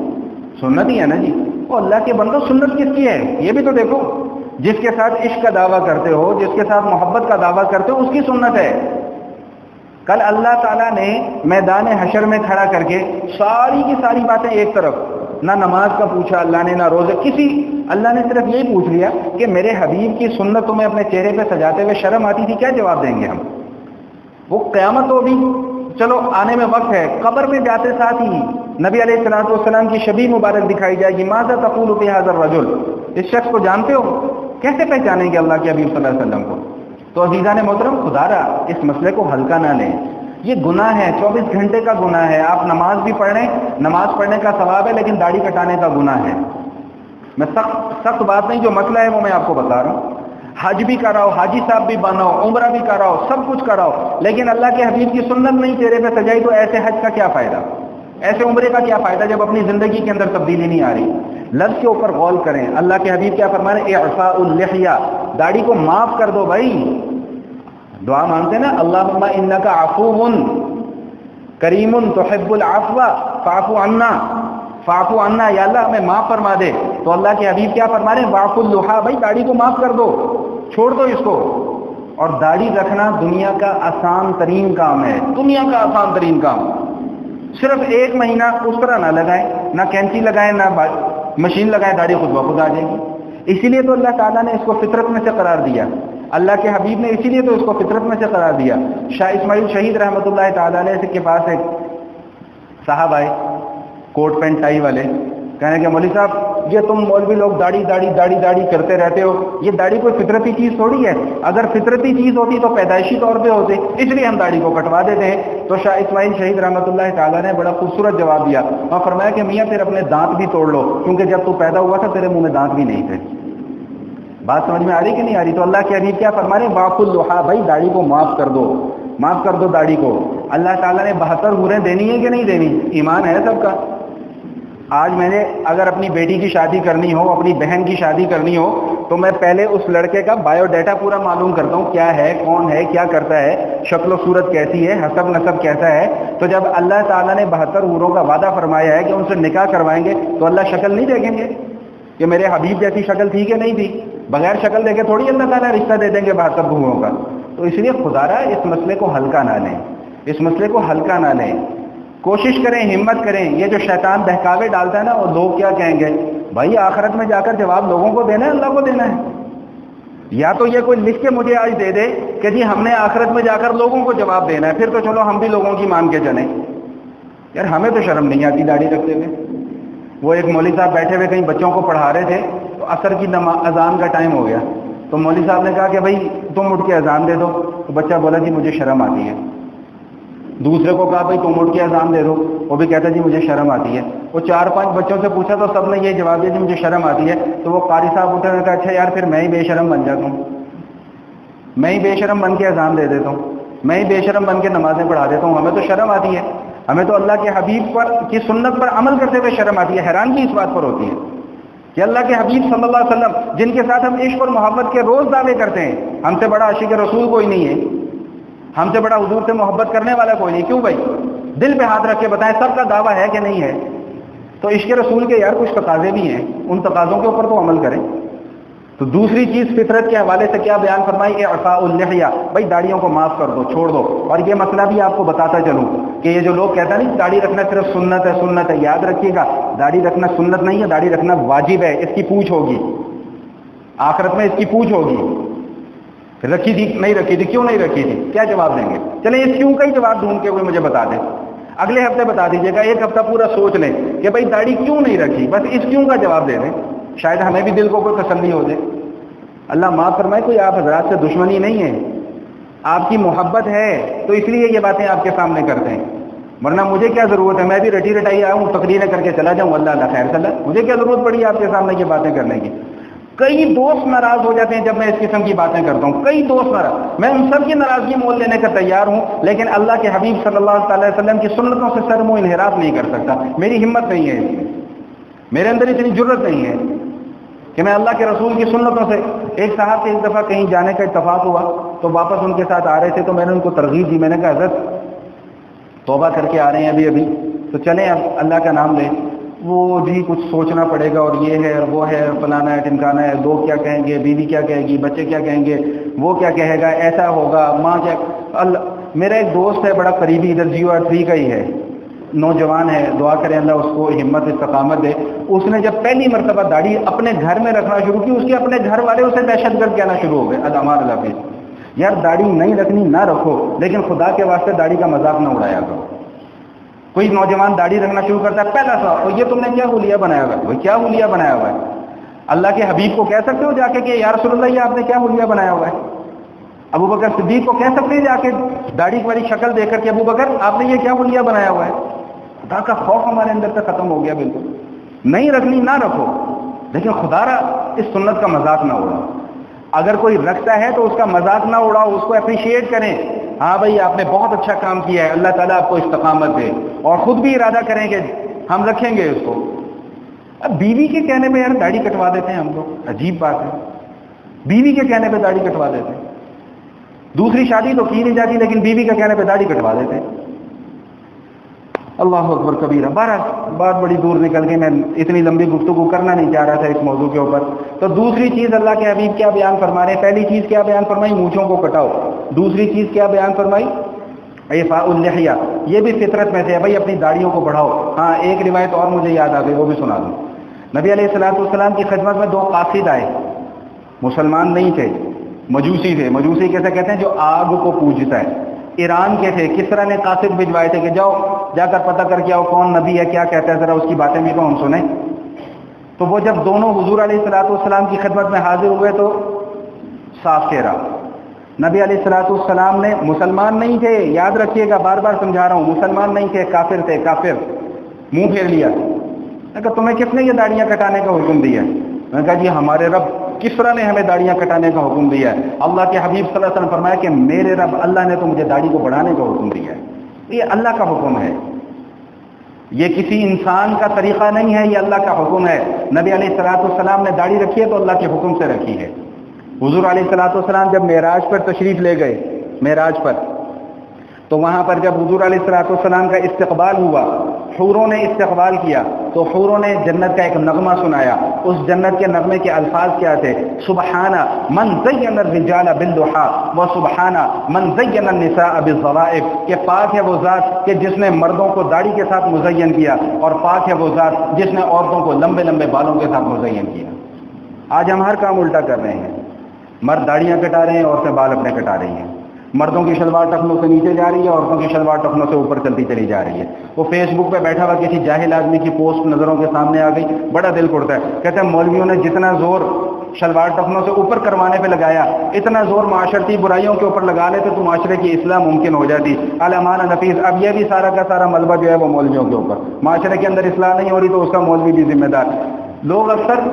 سنت ہی ہے نا جی. وہ اللہ کے بندو سنت کس کی ہے یہ بھی تو دیکھو. جس کے ساتھ عشق کا دعویٰ کرتے ہو، جس کے ساتھ محبت کا دعویٰ کرتے ہو، اس کی سنت ہے. کل اللہ تعالیٰ نے میدان حشر میں کھڑا کر کے ساری کی ساری باتیں ایک طرف، نہ نماز کا پوچھا اللہ نے، نہ روزے کسی، اللہ نے صرف یہی پوچھ لیا کہ میرے حبیب کی سنت تمہیں اپنے چہرے پہ سجاتے ہوئے شرم آتی تھی؟ کیا جواب دیں گے ہم؟ وہ قیامت تو بھی چلو آنے میں وقت ہے، قبر میں جاتے ساتھ ہی نبی علیہ الصلوۃ والسلام کی شبیہ مبارک دکھائی جائے گی. ماذا تقول فی ھذا الرجل، اس شخص کو جانتے ہو؟ کیسے پہچانیں گے اللہ کے حبیب صلی اللہ علیہ وسلم کو؟ تو عزیزان محترم، خدا را اس مسئلے کو ہلکا نہ لیں. یہ گناہ ہے، 24 گھنٹے کا گناہ ہے. آپ نماز بھی پڑھ رہے ہیں، نماز پڑھنے کا ثواب ہے، لیکن داڑھی کٹانے کا گناہ ہے. میں سخت بات نہیں، جو مسئلہ ہے وہ میں آپ کو بتا رہا ہوں. حج بھی کراؤ، حاجی صاحب بھی بناؤ، عمرہ بھی کراؤ، سب کچھ کراؤ، لیکن اللہ کے حبیب کی سنت نہیں چہرے پہ سجائی تو ایسے حج کا کیا فائدہ، ایسے عمرے کا کیا فائدہ جب اپنی زندگی کے اندر تبدیلی نہیں آ رہی. لفظ کے اوپر غور کریں. اللہ کے حبیب کیا فرما رہے ہیں؟ اعفاء اللحیہ، داڑھی کو معاف کر دو بھائی. دعا مانگتے ہیں نا، اللہم انک عفو کریم تحب العفو فاعف عنا، فاعف عنا، یا اللہ ہمیں معاف فرما دے. تو اللہ کے حبیب کیا فرما رہے ہیں؟ واعف اللحیٰ، بھائی داڑھی کو معاف کر دو، چھوڑ دو اس کو. اور داڑھی رکھنا دنیا کا آسان ترین کام ہے، دنیا کا آسان ترین کام. صرف 1 مہینہ اس طرح نہ لگائیں، نہ کینچی لگائیں، نہ مشین لگائیں، داڑھی خود بخود آ جائے گی. اسی لیے تو اللہ تعالیٰ نے اس کو فطرت میں سے قرار دیا. اللہ کے حبیب نے اسی لیے تو اس کو فطرت میں سے قرار دیا. شاہ اسماعیل شہید رحمۃ اللہ تعالیٰ علیہ کے پاس ایک صاحب آئے، کوٹ پینٹ ٹائی والے، کہنے کہ مولوی صاحب یہ تم مولوی لوگ داڑھی داڑھی داڑھی داڑھی کرتے رہتے ہو، یہ داڑھی کوئی فطرتی چیز تھوڑی ہے، اگر فطرتی چیز ہوتی تو پیدائشی طور پہ ہوتے، اس لیے ہم داڑھی کو کٹوا دیتے ہیں. تو شاہ اسماعیل شہید رحمۃ اللہ تعالیٰ نے بڑا خوبصورت جواب دیا اور فرمایا کہ میاں پھر اپنے دانت بھی توڑ لو، کیونکہ جب تو پیدا ہوا تھا تیرے منہ میں دانت بھی نہیں تھے. بات سمجھ میں آ رہی کہ نہیں آ رہی؟ تو اللہ کے حبیب کیا فرما رہے ہیں؟ واعف اللحیٰ، بھائی داڑھی کو معاف کر دو، معاف کر دو داڑھی کو. اللہ تعالیٰ نے 72 حوریں دینی ہے کہ نہیں دینی؟ ایمان ہے سب کا. آج میں نے اگر اپنی بیٹی کی شادی کرنی ہو، اپنی بہن کی شادی کرنی ہو، تو میں پہلے اس لڑکے کا بایو ڈیٹا پورا معلوم کرتا ہوں، کیا ہے، کون ہے، کیا کرتا ہے، شکل و صورت کیسی ہے، حسب نسب کیسا ہے. تو جب اللہ تعالیٰ نے 72 حوروں کا وعدہ فرمایا ہے کہ ان سے نکاح کروائیں گے، تو اللہ شکل نہیں دیکھیں گے کہ میرے حبیب جیسی شکل تھی کہ نہیں تھی؟ بغیر شکل دیکھے تھوڑی اللہ تعالیٰ رشتہ دے دیں گے 72 حوروں کا. تو اس لیے خدا را اس مسئلے کو ہلکا نہ لیں، اس مسئلے کو ہلکا نہ لیں. کوشش کریں، ہمت کریں. یہ جو شیطان بہکاوے ڈالتا ہے نا، وہ لوگ کیا کہیں گے، بھائی آخرت میں جا کر جواب لوگوں کو دینا ہے، اللہ کو دینا ہے. یا تو یہ کوئی لکھ کے مجھے آج دے دے کہ جی ہم نے آخرت میں جا کر لوگوں کو جواب دینا ہے، پھر تو چلو ہم بھی لوگوں کی مان کے چلیں. یار ہمیں تو شرم نہیں آتی داڑھی رکھتے ہوئے. وہ ایک مولوی صاحب بیٹھے ہوئے کہیں بچوں کو پڑھا رہے تھے، تو عصر کی اذان کا ٹائم ہو گیا. تو مولوی صاحب نے کہا کہ بھائی تم اٹھ کے اذان دے دو. تو بچہ بولا جی مجھے شرم آتی ہے. دوسرے کو کہا بھائی تم اٹھ کے اذان دے دو. وہ بھی کہتا جی مجھے شرم آتی ہے. وہ 4-5 بچوں سے پوچھا تو سب نے یہ جواب دیا جی مجھے شرم آتی ہے. تو وہ قاری صاحب اٹھے نے کہا اچھا یار پھر میں ہی بے شرم بن جاتا ہوں، میں ہی بے شرم بن کے اذان دے دیتا ہوں، میں ہی بے شرم بن کے نمازیں پڑھا دیتا ہوں. ہمیں تو شرم آتی ہے، ہمیں تو اللہ کے حبیب پر کی سنت پر عمل کرتے ہوئے شرم آتی ہے. حیرانگی اس بات پر ہوتی ہے کہ اللہ کے حبیب صلی اللہ علیہ وسلم جن کے ساتھ ہم عشق اور محبت کے روز دعوے کرتے ہیں، ہم سے بڑا عاشق رسول کوئی نہیں ہے، ہم سے بڑا حضور سے محبت کرنے والا کوئی نہیں. کیوں بھائی؟ دل پہ ہاتھ رکھ کے بتائیں سب کا دعویٰ ہے کہ نہیں ہے؟ تو عشق رسول کے یار کچھ تقاضے بھی ہیں، ان تقاضوں کے اوپر تو عمل کریں. تو دوسری چیز فطرت کے حوالے سے کیا بیان فرمائی؟ اعفاء اللحیہ، بھائی داڑھیوں کو معاف کر دو، چھوڑ دو. اور یہ مسئلہ بھی آپ کو بتاتا چلوں کہ یہ جو لوگ کہتے ہیں نا داڑھی رکھنا صرف سنت ہے، سنت ہے، یاد رکھیے گا داڑھی رکھنا سنت نہیں ہے، داڑھی رکھنا واجب ہے. اس کی پوچھ ہوگی آخرت میں، اس کی پوچھ ہوگی. رکھی تھی نہیں رکھی تھی، کیوں نہیں رکھی تھی، کیا جواب دیں گے؟ چلیں اس کیوں کا ہی جواب ڈھونڈ کے کوئی مجھے بتا دیں، اگلے ہفتے بتا دیجیے گا، ایک ہفتہ پورا سوچ لیں کہ بھائی داڑھی کیوں نہیں رکھی، بس اس کیوں کا جواب دے دیں، شاید ہمیں بھی دل کو کوئی تسلی ہو جائے۔ اللہ معاف فرمائے، کوئی آپ حضرات سے دشمنی نہیں ہے، آپ کی محبت ہے تو اس لیے یہ باتیں آپ کے سامنے کرتے ہیں، ورنہ مجھے کیا ضرورت ہے، میں بھی رٹی رٹائی آیا ہوں، تقریریں کر کے چلا جاؤں، اللہ اللہ خیر صلی اللہ، مجھے کیا ضرورت پڑی آپ کے سامنے یہ باتیں کرنے کی۔ کئی دوست ناراض ہو جاتے ہیں جب میں اس قسم کی باتیں کرتا ہوں، کئی دوست ناراض، میں ان سب کی ناراضگی مول لینے کا تیار ہوں، لیکن اللہ کے حبیب صلی اللہ تعالی وسلم کی سنتوں سے سر منہ انحراف نہیں کر سکتا، میری ہمت نہیں ہے اس میں، میرے اندر اتنی جرت نہیں ہے کہ میں اللہ کے رسول کی سنتوں سے۔ ایک صاحب سے ایک دفعہ کہیں جانے کا اتفاق ہوا تو واپس ان کے ساتھ آ رہے تھے، تو میں نے ان کو ترغیب دی، میں نے کہا حضرت توبہ کر کے آ رہے ہیں ابھی تو چلیں اب اللہ کا نام لیں۔ وہ جی کچھ سوچنا پڑے گا اور یہ ہے اور وہ ہے، فلانا ہے ٹمکانا ہے، لوگ کیا کہیں گے، بیوی کیا کہے گی، بچے کیا کہیں گے، وہ کیا کہے گا، ایسا ہوگا، ماں کیا۔ میرا ایک دوست ہے بڑا قریبی، ادھر جیو آر 3 کا ہی ہے، نوجوان ہے، دعا کریں اللہ اس کو ہمت استقامت دے۔ اس نے جب پہلی مرتبہ داڑھی اپنے گھر میں رکھنا شروع کی، اس کے اپنے گھر والے اسے دہشت گرد کہنا شروع ہو گئے، علامات الحافظ، یار داڑھی نہیں رکھنی نہ رکھو، لیکن خدا کے واسطے داڑھی کا مذاق نہ اڑایا کرو۔ کوئی نوجوان داڑھی رکھنا شروع کرتا ہے، پہلا سوال، یہ تم نے کیا حلیہ بنایا ہوا ہے؟ وہ کیا حلیہ بنایا ہوا ہے؟ اللہ کے حبیب کو کہہ سکتے ہو جا کے کہ یا رسول اللہ یہ آپ نے کیا حلیہ بنایا ہوا ہے؟ ابو بکر صدیق کو کہہ سکتے ہیں جا کے داڑھی والی شکل دیکھ کر کہ ابو بکر آپ نے یہ کیا حلیہ بنایا ہوا ہے؟ خدا کا خوف ہمارے اندر سے ختم ہو گیا بالکل۔ نہیں رکھنی نہ رکھو، لیکن خدا را اس سنت کا مذاق نہ اڑاؤ۔ اگر کوئی رکھتا ہے تو اس کا مذاق نہ اڑاؤ، اس کو اپریشیٹ کریں، ہاں بھائی آپ نے بہت اچھا کام کیا ہے، اللہ تعالیٰ آپ کو استقامت دے، اور خود بھی ارادہ کریں کہ ہم رکھیں گے اس کو۔ اب بیوی کے کہنے پہ یار داڑھی کٹوا دیتے ہیں ہم لوگ، عجیب بات ہے، بیوی کے کہنے پہ داڑھی کٹوا دیتے ہیں۔ دوسری شادی تو کی نہیں جاتی لیکن بیوی کے کہنے پہ داڑھی کٹوا دیتے ہیں۔ اللہ اکبر کبیرہ۔ بات بڑی دور نکل گئی، میں اتنی لمبی گفتگو کرنا نہیں چاہ رہا تھا اس موضوع کے اوپر۔ تو دوسری چیز اللہ کے حبیب کیا بیان فرما رہے ہیں؟ پہلی چیز کیا بیان فرمائی؟ مونچھوں کو کٹاؤ۔ دوسری چیز کیا بیان فرمائی؟ اعفاء اللحیہ، یہ بھی فطرت میں سے ہے بھائی، اپنی داڑھیوں کو بڑھاؤ۔ ہاں ایک روایت اور مجھے یاد آ گئی، وہ بھی سنا دوں۔ نبی علیہ الصلوۃ والسلام کی خدمت میں 2 قاصد آئے، مسلمان نہیں تھے، مجوسی تھے۔ مجوسی کیسے کہتے ہیں؟ جو آگ کو پوجتا ہے۔ ایران کے تھے، کسرا نے قاصد بھجوائے تھے کہ جاؤ جا کر پتہ کر کے آؤ کون نبی ہے، کیا کہتا ہے، ذرا اس کی باتیں بھی تو ہم سنیں۔ تو وہ جب دونوں حضور علیہ الصلوۃ والسلام کی خدمت میں حاضر ہوئے تو صاف چہرہ، نبی علیہ الصلوۃ والسلام نے، مسلمان نہیں تھے، یاد رکھیے گا، بار بار سمجھا رہا ہوں، مسلمان نہیں تھے، کافر تھے، کافر، منہ پھیر لیا۔ میں کہا تمہیں کس نے یہ داڑیاں کٹانے کا حکم دیا؟ میں نے کہا جی ہمارے رب کسرا نے ہمیں داڑیاں کٹانے کا حکم دیا ہے۔ اللہ کے حبیب صلی اللہ علیہ وسلم فرمایا کہ میرے رب اللہ نے تو مجھے داڑھی کو بڑھانے کا حکم دیا ہے، یہ اللہ کا حکم ہے، یہ کسی انسان کا طریقہ نہیں ہے، یہ اللہ کا حکم ہے۔ نبی علیہ الصلوۃ والسلام نے داڑھی رکھی ہے تو اللہ کے حکم سے رکھی ہے۔ حضور علیہ الصلوۃ والسلام جب معراج پر تشریف لے گئے، معراج پر، تو وہاں پر جب حضور علیہ الصلوۃ والسلام کا استقبال ہوا، حوروں نے استقبال کیا، تو حوروں نے جنت کا ایک نغمہ سنایا۔ اس جنت کے نغمے کے الفاظ کیا تھے؟ سبحانہ من زین الرجال بالضحى وسبحانہ من زین النساء بالظوائف، کہ پاک ہے وہ ذات کہ جس نے مردوں کو داڑھی کے ساتھ مزین کیا، اور پاک ہے وہ ذات جس نے عورتوں کو لمبے لمبے بالوں کے ساتھ مزین کیا۔ آج ہم ہر کام الٹا کر رہے ہیں، مرد داڑیاں کٹا رہے ہیں، عورتیں بال اپنے کٹا رہی ہیں، مردوں کی شلوار ٹخنوں سے نیچے جا رہی ہے، عورتوں کی شلوار ٹخنوں سے اوپر چلتی چلی جا رہی ہے۔ وہ فیس بک پہ بیٹھا ہوا کسی جاہل آدمی کی پوسٹ نظروں کے سامنے آ گئی، بڑا دل اڑتا ہے، کہتے ہیں مولویوں نے جتنا زور شلوار ٹخنوں سے اوپر کروانے پہ لگایا، اتنا زور معاشرتی برائیوں کے اوپر لگا لیتے تو معاشرے کی اصلاح ممکن ہو جاتی۔ علامہ نفیس، اب یہ بھی سارا کا سارا ملبہ جو ہے وہ مولویوں کے اوپر، معاشرے کے اندر اصلاح نہیں ہو رہی تو اس کا مولوی بھی ذمہ دار۔ لوگ اکثر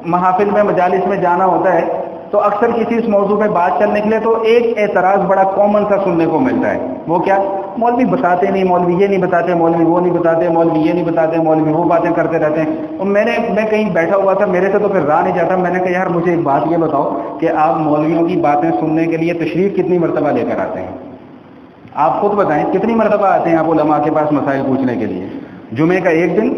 محافل میں مجالس میں جانا ہوتا ہے تو اکثر کسی اس موضوع پہ بات چل نکلے تو ایک اعتراض بڑا کامن سا سننے کو ملتا ہے، وہ کیا؟ مولوی بتاتے نہیں، مولوی یہ نہیں بتاتے، مولوی وہ نہیں بتاتے، مولوی یہ نہیں بتاتے، مولوی وہ باتیں کرتے رہتے ہیں۔ اور میں کہیں بیٹھا ہوا تھا، میرے سے تو پھر راہ نہیں جاتا، میں نے کہا یار مجھے ایک بات یہ بتاؤ کہ آپ مولویوں کی باتیں سننے کے لیے تشریف کتنی مرتبہ لے کر آتے ہیں؟ آپ خود بتائیں کتنی مرتبہ آتے ہیں آپ علماء کے پاس مسائل پوچھنے کے لیے؟ جمعے کا ایک دن،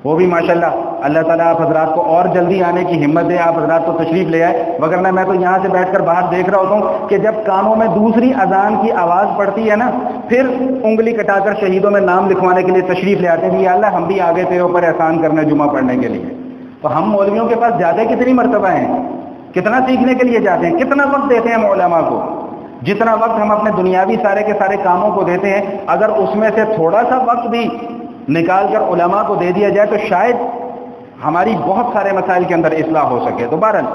وہ بھی ماشاءاللہ اللہ تعالیٰ آپ حضرات کو اور جلدی آنے کی ہمت دے، آپ حضرات کو تشریف لے آئے، وگرنہ میں تو یہاں سے بیٹھ کر باہر دیکھ رہا ہوتا ہوں کہ جب کانوں میں دوسری اذان کی آواز پڑتی ہے نا، پھر انگلی کٹا کر شہیدوں میں نام لکھوانے کے لیے تشریف لے آتے ہیں، یا اللہ ہم بھی آگے تیرے اوپر احسان کرنے جمعہ پڑھنے کے لیے۔ تو ہم مولویوں کے پاس جاتے کتنی مرتبہ ہیں؟ کتنا سیکھنے کے لیے جاتے ہیں، کتنا وقت دیتے ہیں ہم علماء کو. جتنا وقت ہم اپنے دنیاوی سارے کے سارے کاموں کو دیتے ہیں، اگر اس میں سے تھوڑا سا وقت بھی نکال کر علماء کو دے دیا جائے تو شاید ہماری بہت سارے مسائل کے اندر اصلاح ہو سکے. تو بہرحال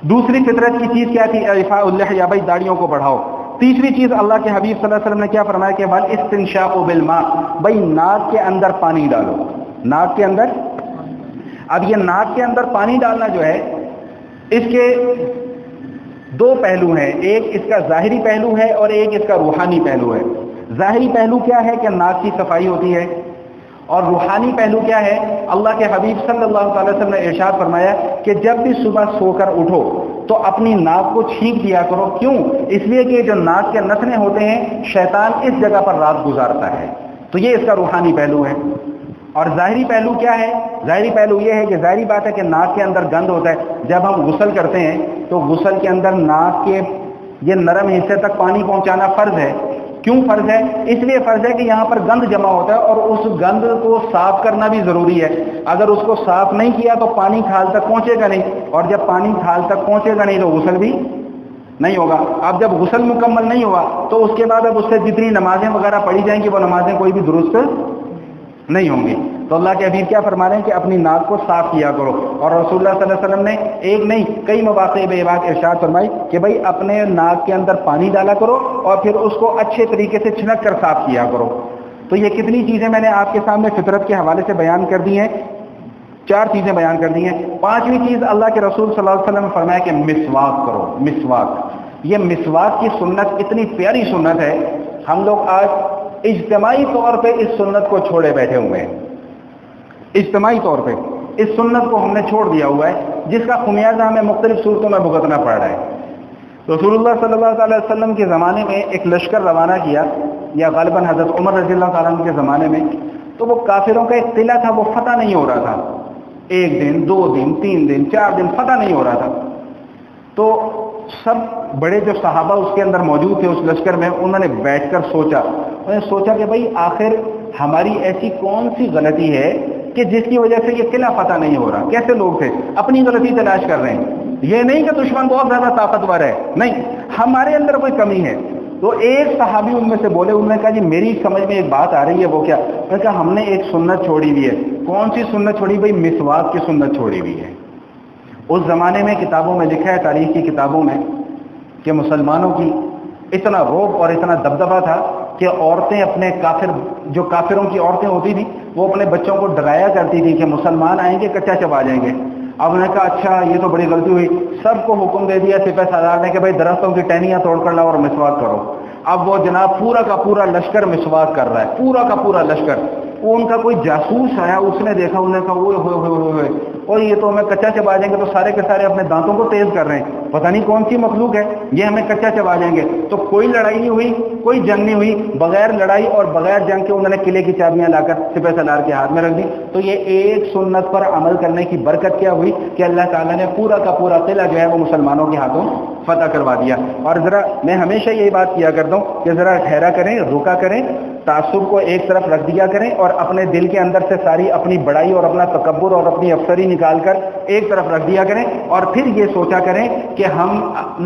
دوسری فطرت کی چیز کیا تھی؟ اعفاء اللحیہ، بھائی داڑھیوں کو بڑھاؤ. تیسری چیز اللہ کے حبیب صلی اللہ علیہ وسلم نے کیا فرمایا کہ بل استنشاق بالماء، بھائی ناک کے اندر پانی ڈالو. ناک کے اندر، اب یہ ناک کے اندر پانی ڈالنا جو ہے اس کے دو پہلو ہیں، ایک اس کا ظاہری پہلو ہے اور ایک اس کا روحانی پہلو ہے. ظاہری پہلو کیا ہے کہ ناک کی صفائی ہوتی ہے، اور روحانی پہلو کیا ہے؟ اللہ کے حبیب صلی اللہ علیہ وسلم نے ارشاد فرمایا کہ جب بھی صبح سو کر اٹھو تو اپنی ناک کو چھینک دیا کرو. کیوں؟ اس لیے کہ جو ناک کے نتنے ہوتے ہیں شیطان اس جگہ پر رات گزارتا ہے. تو یہ اس کا روحانی پہلو ہے. اور ظاہری پہلو کیا ہے؟ ظاہری پہلو یہ ہے کہ ظاہری بات ہے کہ ناک کے اندر گند ہوتا ہے. جب ہم غسل کرتے ہیں تو غسل کے اندر ناک کے یہ نرم حصے تک پانی پہنچانا فرض ہے. کیوں فرض ہے؟ اس لیے فرض ہے کہ یہاں پر گند جمع ہوتا ہے اور اس گند کو صاف کرنا بھی ضروری ہے. اگر اس کو صاف نہیں کیا تو پانی کھال تک پہنچے گا نہیں، اور جب پانی کھال تک پہنچے گا نہیں تو غسل بھی نہیں ہوگا. اب جب غسل مکمل نہیں ہوا تو اس کے بعد اب اس سے جتنی نمازیں وغیرہ پڑھی جائیں گی وہ نمازیں کوئی بھی درست نہیں ہوں گی. تو اللہ کے حبیب کیا فرما رہے ہیں کہ اپنی ناک کو صاف کیا کرو. اور رسول اللہ صلی اللہ علیہ وسلم نے ایک نہیں کئی مواقع پہ یہ بات ارشاد فرمائی کہ بھائی اپنے ناک کے اندر پانی ڈالا کرو اور پھر اس کو اچھے طریقے سے چھنک کر صاف کیا کرو. تو یہ کتنی چیزیں میں نے آپ کے سامنے فطرت کے حوالے سے بیان کر دی ہیں. 4 چیزیں بیان کر دی ہیں. 5ویں چیز اللہ کے رسول صلی اللہ علیہ وسلم نے فرمایا کہ مسواک کرو. مسواک، یہ مسواک کی سنت اتنی پیاری سنت ہے، ہم لوگ آج اجتماعی طور پہ اس سنت کو چھوڑے بیٹھے ہوئے ہیں. اجتماعی طور پہ اس سنت کو ہم نے چھوڑ دیا ہوا ہے، جس کا خمیازہ ہمیں مختلف صورتوں میں بھگتنا پڑ رہا ہے. رسول اللہ صلی اللہ علیہ وسلم کے زمانے میں ایک لشکر روانہ کیا، یا غالباً حضرت عمر رضی اللہ تعالیٰ عنہ کے زمانے میں، تو وہ کافروں کا ایک قلعہ تھا، وہ فتح نہیں ہو رہا تھا. 1 دن 2 دن 3 دن 4 دن فتح نہیں ہو رہا تھا. تو سب بڑے جو صحابہ اس کے اندر موجود تھے اس لشکر میں، انہوں نے بیٹھ کر سوچا کہ بھائی آخر ہماری ایسی کون سی غلطی ہے کہ جس کی وجہ سے یہ قلعہ فتح نہیں ہو رہا. کیسے لوگ تھے اپنی غلطی تلاش کر رہے ہیں. یہ نہیں کہ دشمن بہت زیادہ طاقتور ہے، نہیں، ہمارے اندر کوئی کمی ہے. تو ایک صحابی ان میں سے بولے، انہوں نے کہا جی میری سمجھ میں ایک بات آ رہی ہے. وہ کیا؟ انہوں نے کہا ہم نے ایک سنت چھوڑی ہوئی ہے. کون سی سنت چھوڑی؟ بھائی مسواک کی سنت چھوڑی ہوئی ہے. اس زمانے میں کتابوں میں لکھا ہے، تاریخ کی کتابوں میں، کہ مسلمانوں کی اتنا رعب اور اتنا دبدبا تھا کہ عورتیں اپنے جو کافروں کی عورتیں ہوتی تھیں وہ اپنے بچوں کو ڈرایا کرتی تھی کہ مسلمان آئیں گے کچا چبا جائیں گے. اب انہوں نے کہا اچھا یہ تو بڑی غلطی ہوئی. سب کو حکم دے دیا سپہ سالار نے کہ بھائی درختوں کی ٹہنیاں توڑ کر لاؤ اور مسواک کرو. اب وہ جناب پورا کا پورا لشکر مسواک کر رہا ہے، پورا کا پورا لشکر. وہ ان کا کوئی جاسوس آیا، اس نے دیکھا، انہوں نے کہا اوئے ہوئے ہوئے ہوئے، اور یہ تو ہمیں کچا چبا جائیں گے. تو سارے کے سارے اپنے دانتوں کو تیز کر رہے ہیں، پتہ نہیں کون سی مخلوق ہے یہ ہمیں کچا چبا جائیں گے. تو کوئی لڑائی نہیں ہوئی، کوئی جنگ نہیں ہوئی. بغیر لڑائی اور بغیر جنگ کے انہوں نے قلعے کی چابیاں لا کر سپہ سالار کے ہاتھ میں رکھ دی. تو یہ ایک سنت پر عمل کرنے کی برکت کیا ہوئی کہ اللہ تعالیٰ نے پورا کا پورا قلعہ جو ہے وہ مسلمانوں کے ہاتھوں فتح کروا دیا. اور ذرا میں ہمیشہ یہی بات کیا کرتا ہوں کہ ذرا ٹھہرا کریں، رکا کریں، تعصب کو ایک طرف رکھ دیا کریں اور اپنے دل کے اندر سے ساری اپنی بڑائی اور اپنا تکبر اور اپنی افسری نکال کر ایک طرف رکھ دیا کریں، اور پھر یہ سوچا کریں کہ ہم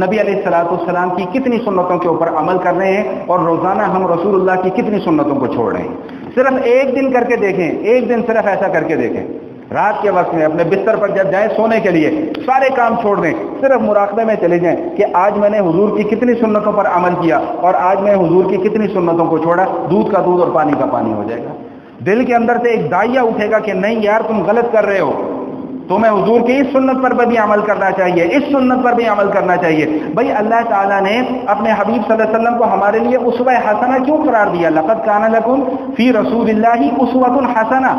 نبی علیہ الصلوۃ والسلام کی کتنی سنتوں کے اوپر عمل کر رہے ہیں اور روزانہ ہم رسول اللہ کی کتنی سنتوں کو چھوڑ رہے ہیں. صرف ایک دن کر کے دیکھیں، ایک دن صرف ایسا کر کے دیکھیں. رات کے وقت میں اپنے بستر پر جب جائیں سونے کے لیے سارے کام چھوڑ دیں، صرف مراقبے میں چلے جائیں کہ آج میں نے حضور کی کتنی سنتوں پر عمل کیا اور آج میں حضور کی کتنی سنتوں کو چھوڑا. دودھ کا دودھ اور پانی کا پانی ہو جائے گا. دل کے اندر سے ایک دائیا اٹھے گا کہ نہیں یار تم غلط کر رہے ہو، تمہیں حضور کی اس سنت پر بھی عمل کرنا چاہیے، اس سنت پر بھی عمل کرنا چاہیے. بھائی اللہ تعالیٰ نے اپنے حبیب صلی اللہ علیہ وسلم کو ہمارے لیے اسوہ حسنہ کیوں قرار دیا؟ لقد کان لکم فی رسول اللہ اسوۃ حسنہ.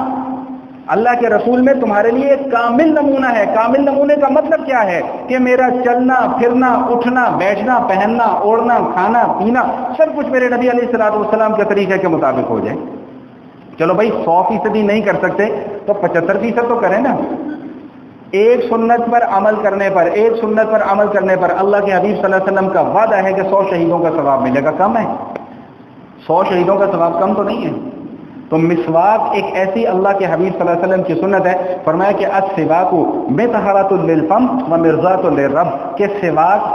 اللہ کے رسول میں تمہارے لیے ایک کامل نمونہ ہے. کامل نمونے کا مطلب کیا ہے؟ کہ میرا چلنا پھرنا، اٹھنا بیٹھنا، پہننا اوڑھنا، کھانا پینا سب کچھ میرے نبی علیہ الصلوۃ والسلام کے طریقے کے مطابق ہو جائے. چلو بھائی 100% نہیں کر سکتے تو 75% تو کریں نا. ایک سنت پر عمل کرنے پر، ایک سنت پر عمل کرنے پر اللہ کے حبیب صلی اللہ علیہ وسلم کا وعدہ ہے کہ 100 شہیدوں کا ثواب ملے گا. کم ہے؟ 100 شہیدوں کا ثواب کم تو نہیں ہے. تو مسواک ایک ایسی اللہ کے حبیب صلی اللہ علیہ وسلم کی سنت ہے، فرمایا کہ السواک مطہرۃ للفم ومرضاۃ للرب، کہ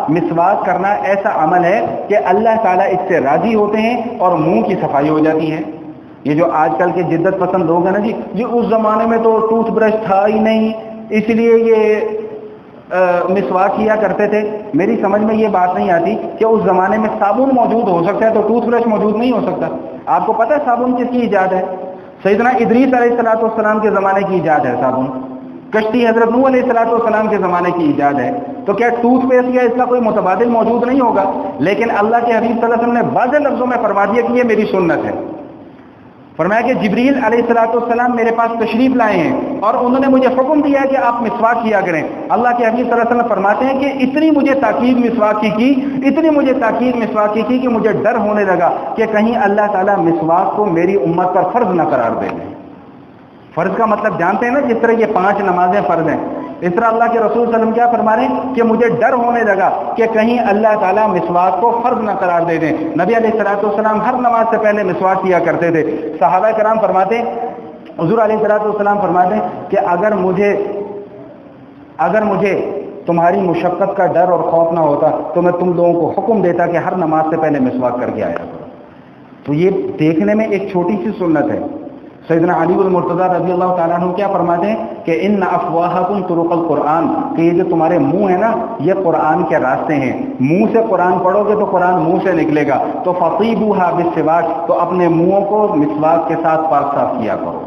مسواک کرنا ایسا عمل ہے کہ اللہ تعالیٰ اس سے راضی ہوتے ہیں اور منہ کی صفائی ہو جاتی ہے۔ یہ جو آج کل کے جدت پسند لوگ ہیں نا جی اس زمانے میں تو ٹوتھ برش تھا ہی نہیں اس لیے یہ مسواک کیا کرتے تھے، میری سمجھ میں یہ بات نہیں آتی کہ اس زمانے میں صابن موجود ہو سکتا ہے تو ٹوتھ برش موجود نہیں ہو سکتا۔ آپ کو پتہ ہے صابن کس کی ایجاد ہے؟ سیدنا ادریس علیہ السلام کے زمانے کی ایجاد ہے صابن، کشتی حضرت نوح علیہ السلام کے زمانے کی ایجاد ہے، تو کیا ٹوتھ پیسٹ یا اس کا کوئی متبادل موجود نہیں ہوگا؟ لیکن اللہ کے حبیب صلی اللہ علیہ وسلم نے واضح لفظوں میں فرما دیا کہ یہ میری سنت ہے۔ فرمایا کہ جبریل علیہ السلام میرے پاس تشریف لائے ہیں اور انہوں نے مجھے حکم دیا ہے کہ آپ مسواک کیا کریں۔ اللہ کے حبیب صلی اللہ علیہ وسلم فرماتے ہیں کہ اتنی مجھے تاکید مسواک کی کہ مجھے ڈر ہونے لگا کہ کہیں اللہ تعالیٰ مسواک کو میری امت پر فرض نہ قرار دے دیں۔ فرض کا مطلب جانتے ہیں نا، جس طرح یہ 5 نمازیں فرض ہیں، اس طرح اللہ کے رسول صلی اللہ علیہ وسلم کیا فرما رہے ہیں کہ مجھے ڈر ہونے لگا کہ کہیں اللہ تعالیٰ مسواک کو فرض نہ قرار دے دیں۔ نبی علیہ السلام ہر نماز سے پہلے مسواک کیا کرتے تھے۔ صحابہ کرام فرماتے ہیں، حضور علیہ السلام فرماتے ہیں کہ اگر مجھے تمہاری مشقت کا ڈر اور خوف نہ ہوتا تو میں تم لوگوں کو حکم دیتا کہ ہر نماز سے پہلے مسواک کر کے آیا کرو۔ تو یہ دیکھنے میں ایک چھوٹی سی سنت ہے۔ سیدنا علی المرتضیٰ رضی اللہ تعالیٰ عنہ کیا فرماتے ہیں کہ ان افواہکم طرق القرآن، کہ یہ جو تمہارے منہ ہے نا یہ قرآن کے راستے ہیں، منہ سے قرآن پڑھو گے تو قرآن منہ سے نکلے گا، تو فطیبوہا بالسواک، تو اپنے منہوں کو مسواک کے ساتھ پاک صاف کیا کرو۔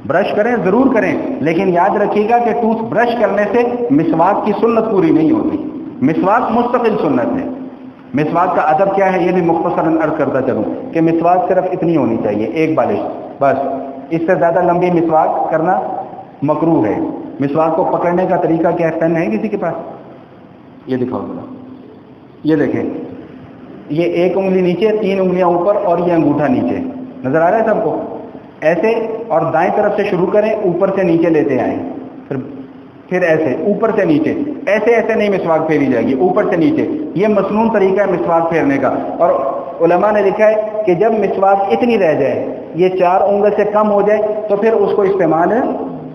برش کریں ضرور کریں، لیکن یاد رکھیے گا کہ ٹوتھ برش کرنے سے مسواک کی سنت پوری نہیں ہوتی، مسواک مستقل سنت ہے۔ مسواک کا ادب کیا ہے یہ بھی مختصراً عرض کرتا چلوں کہ مسواک صرف اتنی ہونی چاہیے، ایک بالش بس، اس سے زیادہ لمبی مسواک کرنا مکروہ ہے۔ مسواک کو پکڑنے کا طریقہ کیا ہے؟ پین ہے کسی کے پاس؟ یہ دکھاؤ ذرا، یہ دیکھیں، یہ 1 انگلی نیچے، 3 انگلیاں اوپر اور یہ انگوٹھا نیچے، نظر آ رہا ہے سب کو؟ ایسے، اور دائیں طرف سے شروع کریں، اوپر سے نیچے لیتے آئیں، پھر ایسے اوپر سے نیچے، ایسے نہیں مسواک پھیری جائے گی، اوپر سے نیچے، یہ مسنون طریقہ ہے مسواک پھیرنے کا۔ اور علماء نے لکھا ہے کہ جب مسواک اتنی رہ جائے، یہ 4 انگل سے کم ہو جائے تو پھر اس کو استعمال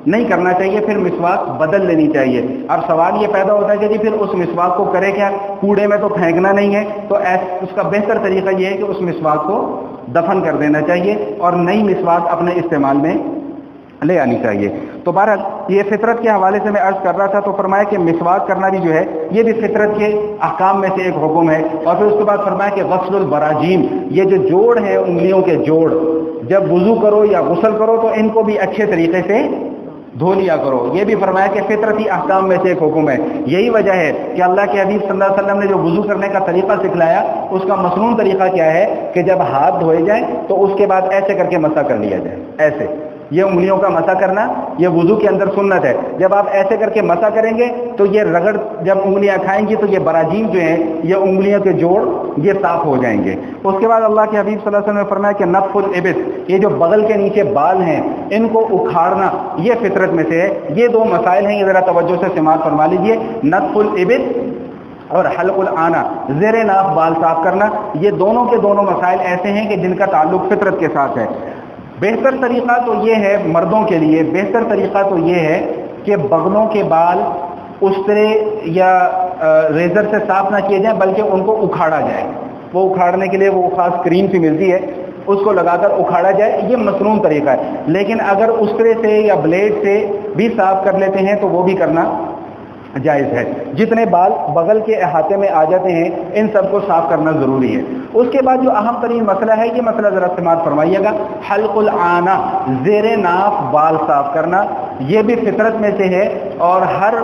نہیں کرنا چاہیے، پھر مسواک بدل لینی چاہیے۔ اب سوال یہ پیدا ہوتا ہے کہ جی پھر اس مسواک کو کرے کیا؟ کوڑے میں تو پھینکنا نہیں ہے، تو اس کا بہتر طریقہ یہ ہے کہ اس مسواک کو دفن کر دینا چاہیے اور نئی مسواک اپنے استعمال میں لے آنی چاہیے۔ تو بہرحال یہ فطرت کے حوالے سے میں عرض کر رہا تھا، تو فرمایا کہ مسواک کرنا بھی جو ہے یہ بھی فطرت کے احکام میں سے ایک حکم ہے۔ اور پھر اس کے بعد فرمایا کہ غسل البراجیم، یہ جو جوڑ ہے انگلیوں کے جوڑ، جب وضو کرو یا غسل کرو تو ان کو بھی اچھے طریقے سے دھو لیا کرو، یہ بھی فرمایا کہ فطرتی احکام میں سے ایک حکم ہے۔ یہی وجہ ہے کہ اللہ کے حبیب صلی اللہ علیہ وسلم نے جو وضو کرنے کا طریقہ سکھلایا اس کا مسنون طریقہ کیا ہے کہ جب ہاتھ دھوئے جائیں تو اس کے بعد ایسے کر کے مسح کر لیا جائے، ایسے، یہ انگلیوں کا مسح کرنا یہ وضو کے اندر سنت ہے۔ جب آپ ایسے کر کے مسح کریں گے تو یہ رگڑ جب انگلیاں کھائیں گی تو یہ براجیم جو ہیں یہ انگلیوں کے جوڑ یہ صاف ہو جائیں گے۔ اس کے بعد اللہ کے حبیب صلی اللہ علیہ وسلم نے فرمایا کہ نتف الابط، یہ جو بغل کے نیچے بال ہیں ان کو اکھاڑنا یہ فطرت میں سے ہے۔ یہ 2 مسائل ہیں، یہ ذرا توجہ سے سماعت فرما لیجئے، نتف الابط اور حلق العانہ، زیر ناف بال صاف کرنا، یہ دونوں کے دونوں مسائل ایسے ہیں کہ جن کا تعلق فطرت کے ساتھ ہے۔ بہتر طریقہ تو یہ ہے مردوں کے لیے، بہتر طریقہ تو یہ ہے کہ بغلوں کے بال استرے یا ریزر سے صاف نہ کیے جائیں بلکہ ان کو اکھاڑا جائے۔ وہ اکھاڑنے کے لیے وہ خاص کریم سی ملتی ہے، اس کو لگا کر اکھاڑا جائے، یہ مسنون طریقہ ہے۔ لیکن اگر استرے سے یا بلیڈ سے بھی صاف کر لیتے ہیں تو وہ بھی کرنا جائز ہے۔ جتنے بال بغل کے احاطے میں آ جاتے ہیں ان سب کو صاف کرنا ضروری ہے۔ اس کے بعد جو اہم ترین مسئلہ ہے یہ مسئلہ ذرا سماعت فرمائیے گا، حلق العانہ، زیر ناف بال صاف کرنا، یہ بھی فطرت میں سے ہے اور ہر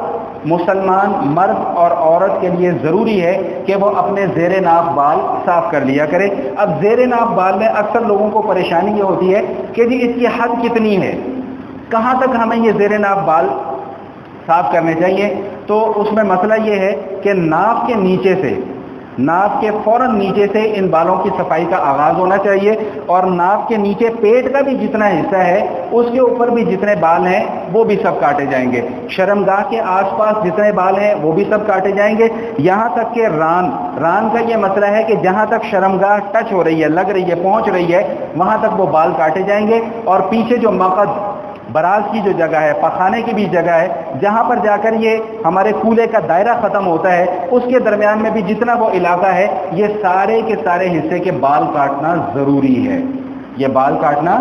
مسلمان مرد اور عورت کے لیے ضروری ہے کہ وہ اپنے زیر ناف بال صاف کر لیا کرے۔ اب زیر ناف بال میں اکثر لوگوں کو پریشانی یہ ہوتی ہے کہ جی اس کی حد کتنی ہے، کہاں تک ہمیں یہ زیر ناف بال صاف کرنے چاہیے؟ تو اس میں مسئلہ یہ ہے کہ ناف کے نیچے سے ناف کے فوراً نیچے سے ان بالوں کی صفائی کا آغاز ہونا چاہیے، اور ناف کے نیچے پیٹ کا بھی جتنا حصہ ہے اس کے اوپر بھی جتنے بال ہیں وہ بھی سب کاٹے جائیں گے، شرمگاہ کے آس پاس جتنے بال ہیں وہ بھی سب کاٹے جائیں گے، یہاں تک کہ ران کا یہ مسئلہ ہے کہ جہاں تک شرمگاہ ٹچ ہو رہی ہے، لگ رہی ہے، پہنچ رہی ہے، وہاں تک وہ بال کاٹے جائیں گے، اور پیچھے جو مقد براز کی جو جگہ ہے، پخانے کی بھی جگہ ہے، جہاں پر جا کر یہ ہمارے کولے کا دائرہ ختم ہوتا ہے، اس کے درمیان میں بھی جتنا وہ علاقہ ہے، یہ سارے کے سارے حصے کے بال کاٹنا ضروری ہے، یہ بال کاٹنا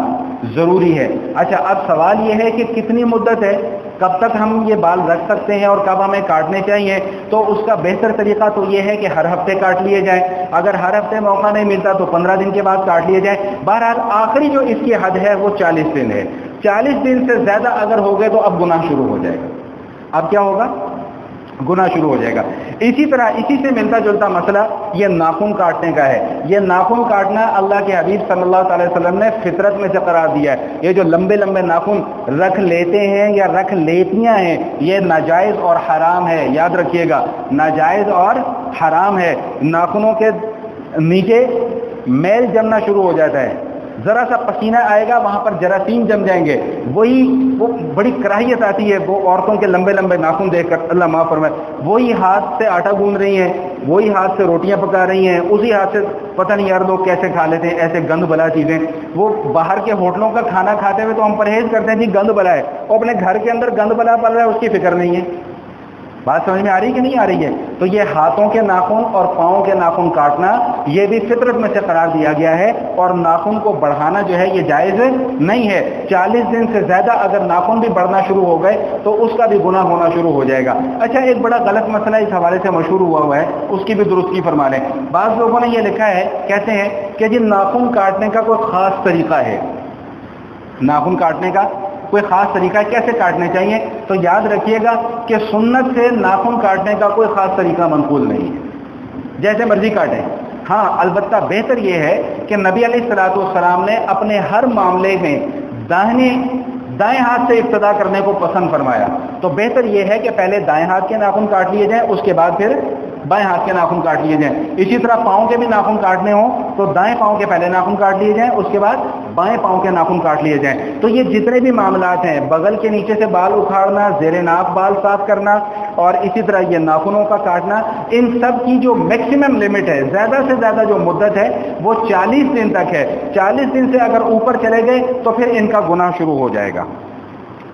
ضروری ہے۔ اچھا، اب سوال یہ ہے کہ کتنی مدت ہے، کب تک ہم یہ بال رکھ سکتے ہیں اور کب ہمیں کاٹنے چاہیے؟ تو اس کا بہتر طریقہ تو یہ ہے کہ ہر ہفتے کاٹ لیے جائیں، اگر ہر ہفتے موقع نہیں ملتا تو 15 دن کے بعد کاٹ لیے جائیں۔ بہرحال آخری جو اس کی حد ہے وہ 40 دن ہے، 40 دن سے زیادہ اگر ہو گئے تو اب گناہ شروع ہو جائے گا۔ اب کیا ہوگا؟ گناہ شروع ہو جائے گا۔ اسی طرح اسی سے ملتا جلتا مسئلہ یہ ناخن کاٹنے کا ہے۔ یہ ناخن کاٹنا اللہ کے حبیب صلی اللہ علیہ وسلم نے فطرت میں سے قرار دیا ہے۔ یہ جو لمبے لمبے ناخن رکھ لیتے ہیں یا رکھ لیتیاں ہیں، یہ ناجائز اور حرام ہے، یاد رکھیے گا، ناجائز اور حرام ہے۔ ناخنوں کے نیچے میل جمنا شروع ہو جاتا ہے، ذرا سا پسینہ آئے گا وہاں پر جراثیم جم جائیں گے، وہ بڑی کراہیت آتی ہے وہ عورتوں کے لمبے لمبے ناخن دیکھ کر، اللہ معاف فرمائے۔ وہی ہاتھ سے آٹا گوندھ رہی ہیں، وہی ہاتھ سے روٹیاں پکا رہی ہیں، اسی ہاتھ سے پتہ نہیں یار لوگ کیسے کھا لیتے ہیں ایسے گند بلا چیزیں۔ وہ باہر کے ہوٹلوں کا کھانا کھاتے ہوئے تو ہم پرہیز کرتے ہیں جی گند بلا ہے، اور اپنے گھر کے اندر گند بلا پل رہا ہے اس کی فکر نہیں ہے۔ بات سمجھ میں آ رہی کہ نہیں آ رہی ہے؟ تو یہ ہاتھوں کے ناخن اور پاؤں کے ناخن کاٹنا یہ بھی فطرت میں سے قرار دیا گیا ہے، اور ناخن کو بڑھانا جو ہے یہ جائز نہیں ہے۔ 40 دن سے زیادہ اگر ناخن بھی بڑھنا شروع ہو گئے تو اس کا بھی گناہ ہونا شروع ہو جائے گا۔ اچھا، ایک بڑا غلط مسئلہ اس حوالے سے مشہور ہوا ہے، اس کی بھی درستی فرما لیں۔ بعض لوگوں نے یہ لکھا ہے، کہتے ہیں کہ جی ناخن کاٹنے کا کوئی خاص طریقہ ہے، ناخن کاٹنے کا کوئی خاص طریقہ ہے، کیسے کاٹنے چاہیے؟ تو یاد رکھیے گا کہ سنت سے ناخن کاٹنے کا کوئی خاص طریقہ منقول نہیں ہے، جیسے مرضی کاٹیں۔ ہاں، البتہ بہتر یہ ہے کہ نبی علیہ الصلوۃ والسلام نے اپنے ہر معاملے میں دائیں ہاتھ سے ابتدا کرنے کو پسند فرمایا، تو بہتر یہ ہے کہ پہلے دائیں ہاتھ کے ناخن کاٹ لیے جائیں، اس کے بعد پھر بائیں ہاتھ کے ناخن کاٹ لیے جائیں۔ اسی طرح پاؤں کے بھی ناخن کاٹنے ہوں تو دائیں پاؤں کے پہلے ناخن کاٹ لیے جائیں، اس کے بعد بائیں پاؤں کے ناخن کاٹ لیے جائیں۔ تو یہ جتنے بھی معاملات ہیں، بغل کے نیچے سے بال اکھاڑنا، زیر ناف بال صاف کرنا، اور اسی طرح یہ ناخنوں کا کاٹنا، ان سب کی جو میکسیمم لمٹ ہے، زیادہ سے زیادہ جو مدت ہے وہ 40 دن تک ہے۔ 40 دن سے اگر اوپر چلے گئے تو پھر ان کا گناہ شروع ہو جائے گا۔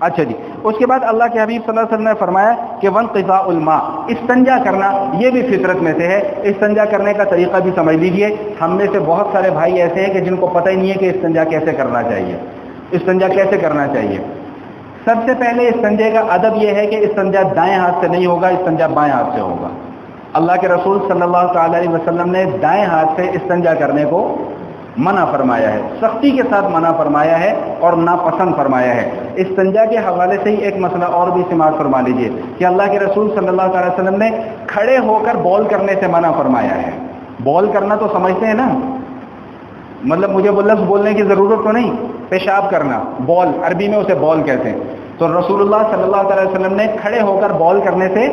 اچھا جی، اس کے بعد اللہ کے حبیب صلی اللہ علیہ وسلم نے فرمایا کہ وانقضاء الماء، استنجا کرنا یہ بھی فطرت میں سے ہے۔ استنجا کرنے کا طریقہ بھی سمجھ لیجئے۔ ہم میں سے بہت سارے بھائی ایسے ہیں کہ جن کو پتہ ہی نہیں ہے کہ استنجا کیسے کرنا چاہیے۔ استنجا کیسے کرنا چاہیے؟ سب سے پہلے استنجے کا ادب یہ ہے کہ استنجا دائیں ہاتھ سے نہیں ہوگا، استنجا بائیں ہاتھ سے ہوگا۔ اللہ کے رسول صلی اللہ تعالی علیہ وسلم نے دائیں ہاتھ سے استنجا کرنے کو منع فرمایا ہے، سختی کے ساتھ منع فرمایا ہے اور ناپسند فرمایا ہے۔ استنجا کے حوالے سے ہی ایک مسئلہ اور بھی سماعت فرما لیجئے کہ اللہ کے رسول صلی اللہ علیہ وسلم نے کھڑے ہو کر بول کرنے سے منع فرمایا ہے۔ بول کرنا تو سمجھتے ہیں نا، مطلب مجھے وہ لفظ بولنے کی ضرورت تو نہیں، پیشاب کرنا، بول، عربی میں اسے بول کہتے ہیں۔ تو رسول اللہ صلی اللہ علیہ وسلم نے کھڑے ہو کر بول کرنے سے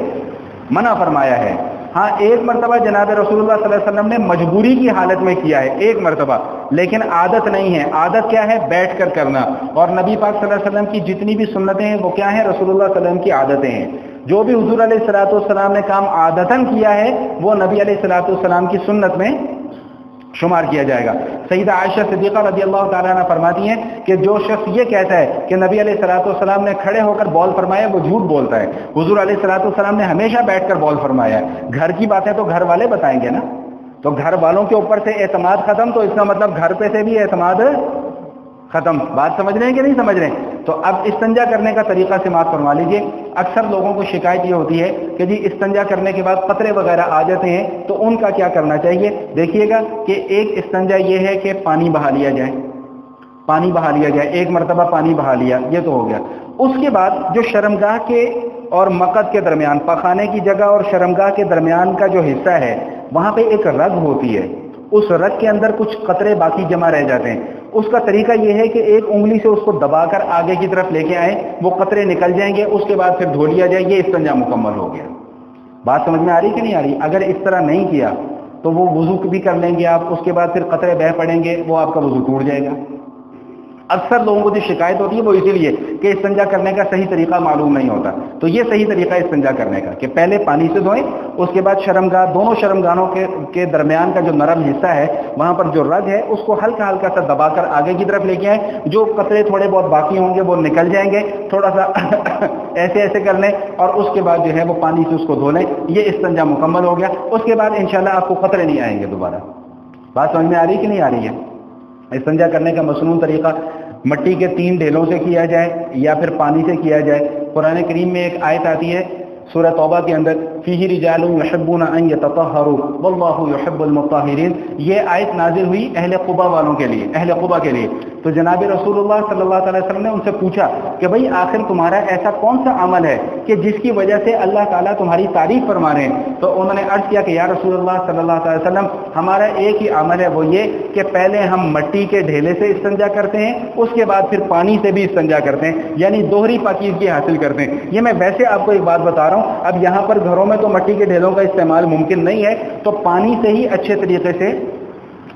منع فرمایا ہے۔ ہاں، ایک مرتبہ جناب رسول اللہ صلی اللہ علیہ وسلم نے مجبوری کی حالت میں کیا ہے، ایک مرتبہ، لیکن عادت نہیں ہے۔ عادت کیا ہے؟ بیٹھ کر کرنا۔ اور نبی پاک صلی اللہ علیہ وسلم کی جتنی بھی سنتیں ہیں وہ کیا ہیں؟ رسول اللہ صلی اللہ علیہ وسلم کی عادتیں ہیں۔ جو بھی حضور علیہ الصلوۃ والسلام نے کام عادتاً کیا ہے وہ نبی علیہ الصلوۃ والسلام کی سنت میں شمار کیا جائے گا۔ سیدہ عائشہ صدیقہ رضی اللہ تعالیٰ عنہ فرماتی ہیں کہ جو شخص یہ کہتا ہے کہ نبی علیہ الصلوۃ والسلام نے کھڑے ہو کر بول فرمایا، وہ جھوٹ بولتا ہے۔ حضور علیہ الصلوۃ والسلام نے ہمیشہ بیٹھ کر بول فرمایا ہے۔ گھر کی باتیں تو گھر والے بتائیں گے نا، تو گھر والوں کے اوپر سے اعتماد ختم، تو اس کا مطلب گھر پہ سے بھی اعتماد ختم۔ بات سمجھ رہے ہیں کہ نہیں سمجھ رہے ہیں؟ تو اب استنجا کرنے کا طریقہ سماعت فرما لیجئے۔ اکثر لوگوں کو شکایت یہ ہوتی ہے کہ جی استنجا کرنے کے بعد قطرے وغیرہ آ جاتے ہیں، تو ان کا کیا کرنا چاہیے؟ دیکھیے گا کہ ایک استنجا یہ ہے کہ پانی بہا لیا جائے، پانی بہا لیا جائے، ایک مرتبہ پانی بہا لیا، یہ تو ہو گیا۔ اس کے بعد جو شرمگاہ کے اور مقد کے درمیان، پخانے کی جگہ اور شرمگاہ کے درمیان کا جو حصہ ہے، وہاں پہ ایک رگ ہوتی ہے، اس رگ کے اندر کچھ قطرے باقی جمع رہ جاتے ہیں۔ اس کا طریقہ یہ ہے کہ ایک انگلی سے اس کو دبا کر آگے کی طرف لے کے آئیں، وہ قطرے نکل جائیں گے، اس کے بعد پھر دھو لیا جائے، یہ استنجا مکمل ہو گیا۔ بات سمجھ میں آ رہی کہ نہیں آ رہی؟ اگر اس طرح نہیں کیا تو وہ وضو بھی کر لیں گے آپ، اس کے بعد پھر قطرے بہہ پڑیں گے، وہ آپ کا وضو ٹوٹ جائے گا۔ اکثر لوگوں کو جو شکایت ہوتی ہے وہ اسی لیے کہ استنجا کرنے کا صحیح طریقہ معلوم نہیں ہوتا۔ تو یہ صحیح طریقہ استنجا کرنے کا کہ پہلے پانی سے دھوئیں، اس کے بعد شرمگاہ، دونوں شرمگاہوں کے درمیان کا جو نرم حصہ ہے وہاں پر جو رگ ہے اس کو ہلکا ہلکا سا دبا کر آگے کی طرف لے کے آئیں، جو قطرے تھوڑے بہت باقی ہوں گے وہ نکل جائیں گے، تھوڑا سا ایسے ایسے کر لیں اور اس کے بعد جو ہے وہ پانی سے اس کو دھو لیں۔ یہ استنجا مکمل ہو گیا۔ اس کے بعد انشاءاللہ آپ کو قطرے نہیں آئیں گے دوبارہ۔ بات سمجھ میں آ رہی کہ نہیں آ رہی ہے؟ استنجا کرنے کا مسنون طریقہ مٹی کے 3 ڈھیلوں سے کیا جائے یا پھر پانی سے کیا جائے۔ قرآن کریم میں ایک آیت آتی ہے سورہ توبہ کے اندر، فیہ رجال یحبون ان یتطہروا واللہ یحب المطہرین۔ یہ آیت نازل ہوئی اہل قبا والوں کے لیے، اہل قبا کے لیے۔ تو جناب رسول اللہ صلی اللہ علیہ وسلم نے ان سے پوچھا کہ بھئی آخر تمہارا ایسا کون سا عمل ہے کہ جس کی وجہ سے اللہ تعالیٰ تمہاری تعریف فرما رہے ہیں؟ تو انہوں نے عرض کیا کہ یا رسول اللہ صلی اللہ علیہ وسلم، ہمارا ایک ہی عمل ہے، وہ یہ کہ پہلے ہم مٹی کے ڈھیلے سے استنجا کرتے ہیں، اس کے بعد پھر پانی سے بھی استنجا کرتے ہیں، یعنی دوہری پاکیزگی حاصل کرتے ہیں۔ یہ میں ویسے آپ کو ایک بات بتا رہا ہوں، اب یہاں پر گھروں میں تو مٹی کے ڈھیلوں کا استعمال ممکن نہیں ہے، تو پانی سے ہی اچھے طریقے سے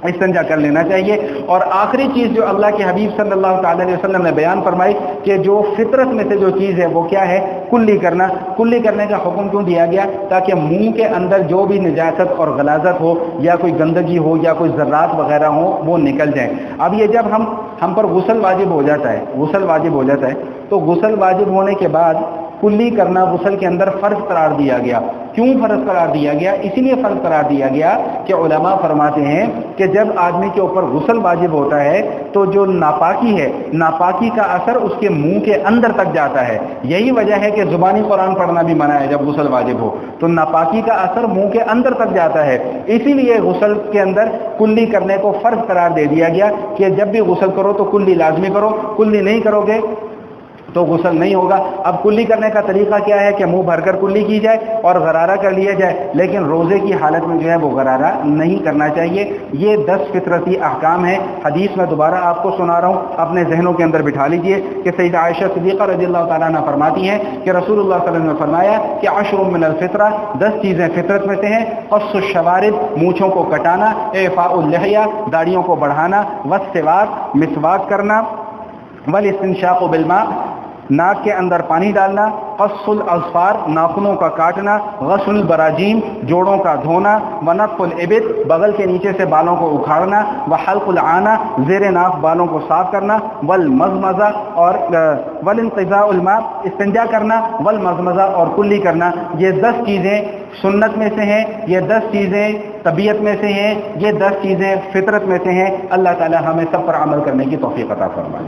استنجا کر لینا چاہیے۔ اور آخری چیز جو اللہ کے حبیب صلی اللہ تعالی علیہ وسلم نے بیان فرمائی کہ جو فطرت میں سے جو چیز ہے وہ کیا ہے؟ کلی کرنا۔ کلی کرنے کا حکم کیوں دیا گیا؟ تاکہ منہ کے اندر جو بھی نجاست اور غلاظت ہو یا کوئی گندگی ہو یا کوئی ذرات وغیرہ ہو وہ نکل جائیں۔ اب یہ جب ہم پر غسل واجب ہو جاتا ہے، غسل واجب ہو جاتا ہے تو غسل واجب ہونے کے بعد کلی کرنا غسل کے اندر فرض قرار دیا گیا۔ کیوں فرض قرار دیا گیا؟ اسی لیے فرض قرار دیا گیا کہ علماء فرماتے ہیں کہ جب آدمی کے اوپر غسل واجب ہوتا ہے تو جو ناپاکی ہے، ناپاکی کا اثر اس کے منہ کے اندر تک جاتا ہے۔ یہی وجہ ہے کہ زبانی قرآن پڑھنا بھی منع ہے جب غسل واجب ہو، تو ناپاکی کا اثر منہ کے اندر تک جاتا ہے۔ اسی لیے غسل کے اندر کلی کرنے کو فرض قرار دے دیا گیا کہ جب بھی غسل کرو تو کلی لازمی کرو، کلی نہیں کرو گے تو غسل نہیں ہوگا۔ اب کلی کرنے کا طریقہ کیا ہے کہ منہ بھر کر کلی کی جائے اور غرارہ کر لیا جائے، لیکن روزے کی حالت میں جو ہے وہ غرارہ نہیں کرنا چاہیے۔ یہ 10 فطرتی احکام ہیں۔ حدیث میں دوبارہ آپ کو سنا رہا ہوں، اپنے ذہنوں کے اندر بٹھا لیجئے کہ سیدہ عائشہ صدیقہ رضی اللہ تعالیٰ عنہ فرماتی ہیں کہ رسول اللہ صلی اللہ علیہ وسلم نے فرمایا کہ 10 من الفطرہ، 10 چیزیں فطرت میں سے ہیں۔ قص الشوارب، مونچھوں کو کٹانا، اعفاء اللحیہ، داڑھیوں کو بڑھانا، والسواک، مسواک کرنا، والاستنشاق بالماء، ناک کے اندر پانی ڈالنا، قص الاظفار، ناخنوں کا کاٹنا، غسل البراجیم، جوڑوں کا دھونا، ونتف الابط، بغل کے نیچے سے بالوں کو اکھاڑنا، وحلق العانہ، زیر ناف بالوں کو صاف کرنا، والمضمضہ اور والانقضاء الماء، استنجا کرنا، والمضمضہ اور کلی کرنا۔ یہ 10 چیزیں سنت میں سے ہیں، یہ 10 چیزیں طبیعت میں سے ہیں، یہ 10 چیزیں فطرت میں سے ہیں۔ اللہ تعالی ہمیں سب پر عمل کرنے کی توفیق عطا فرمائے۔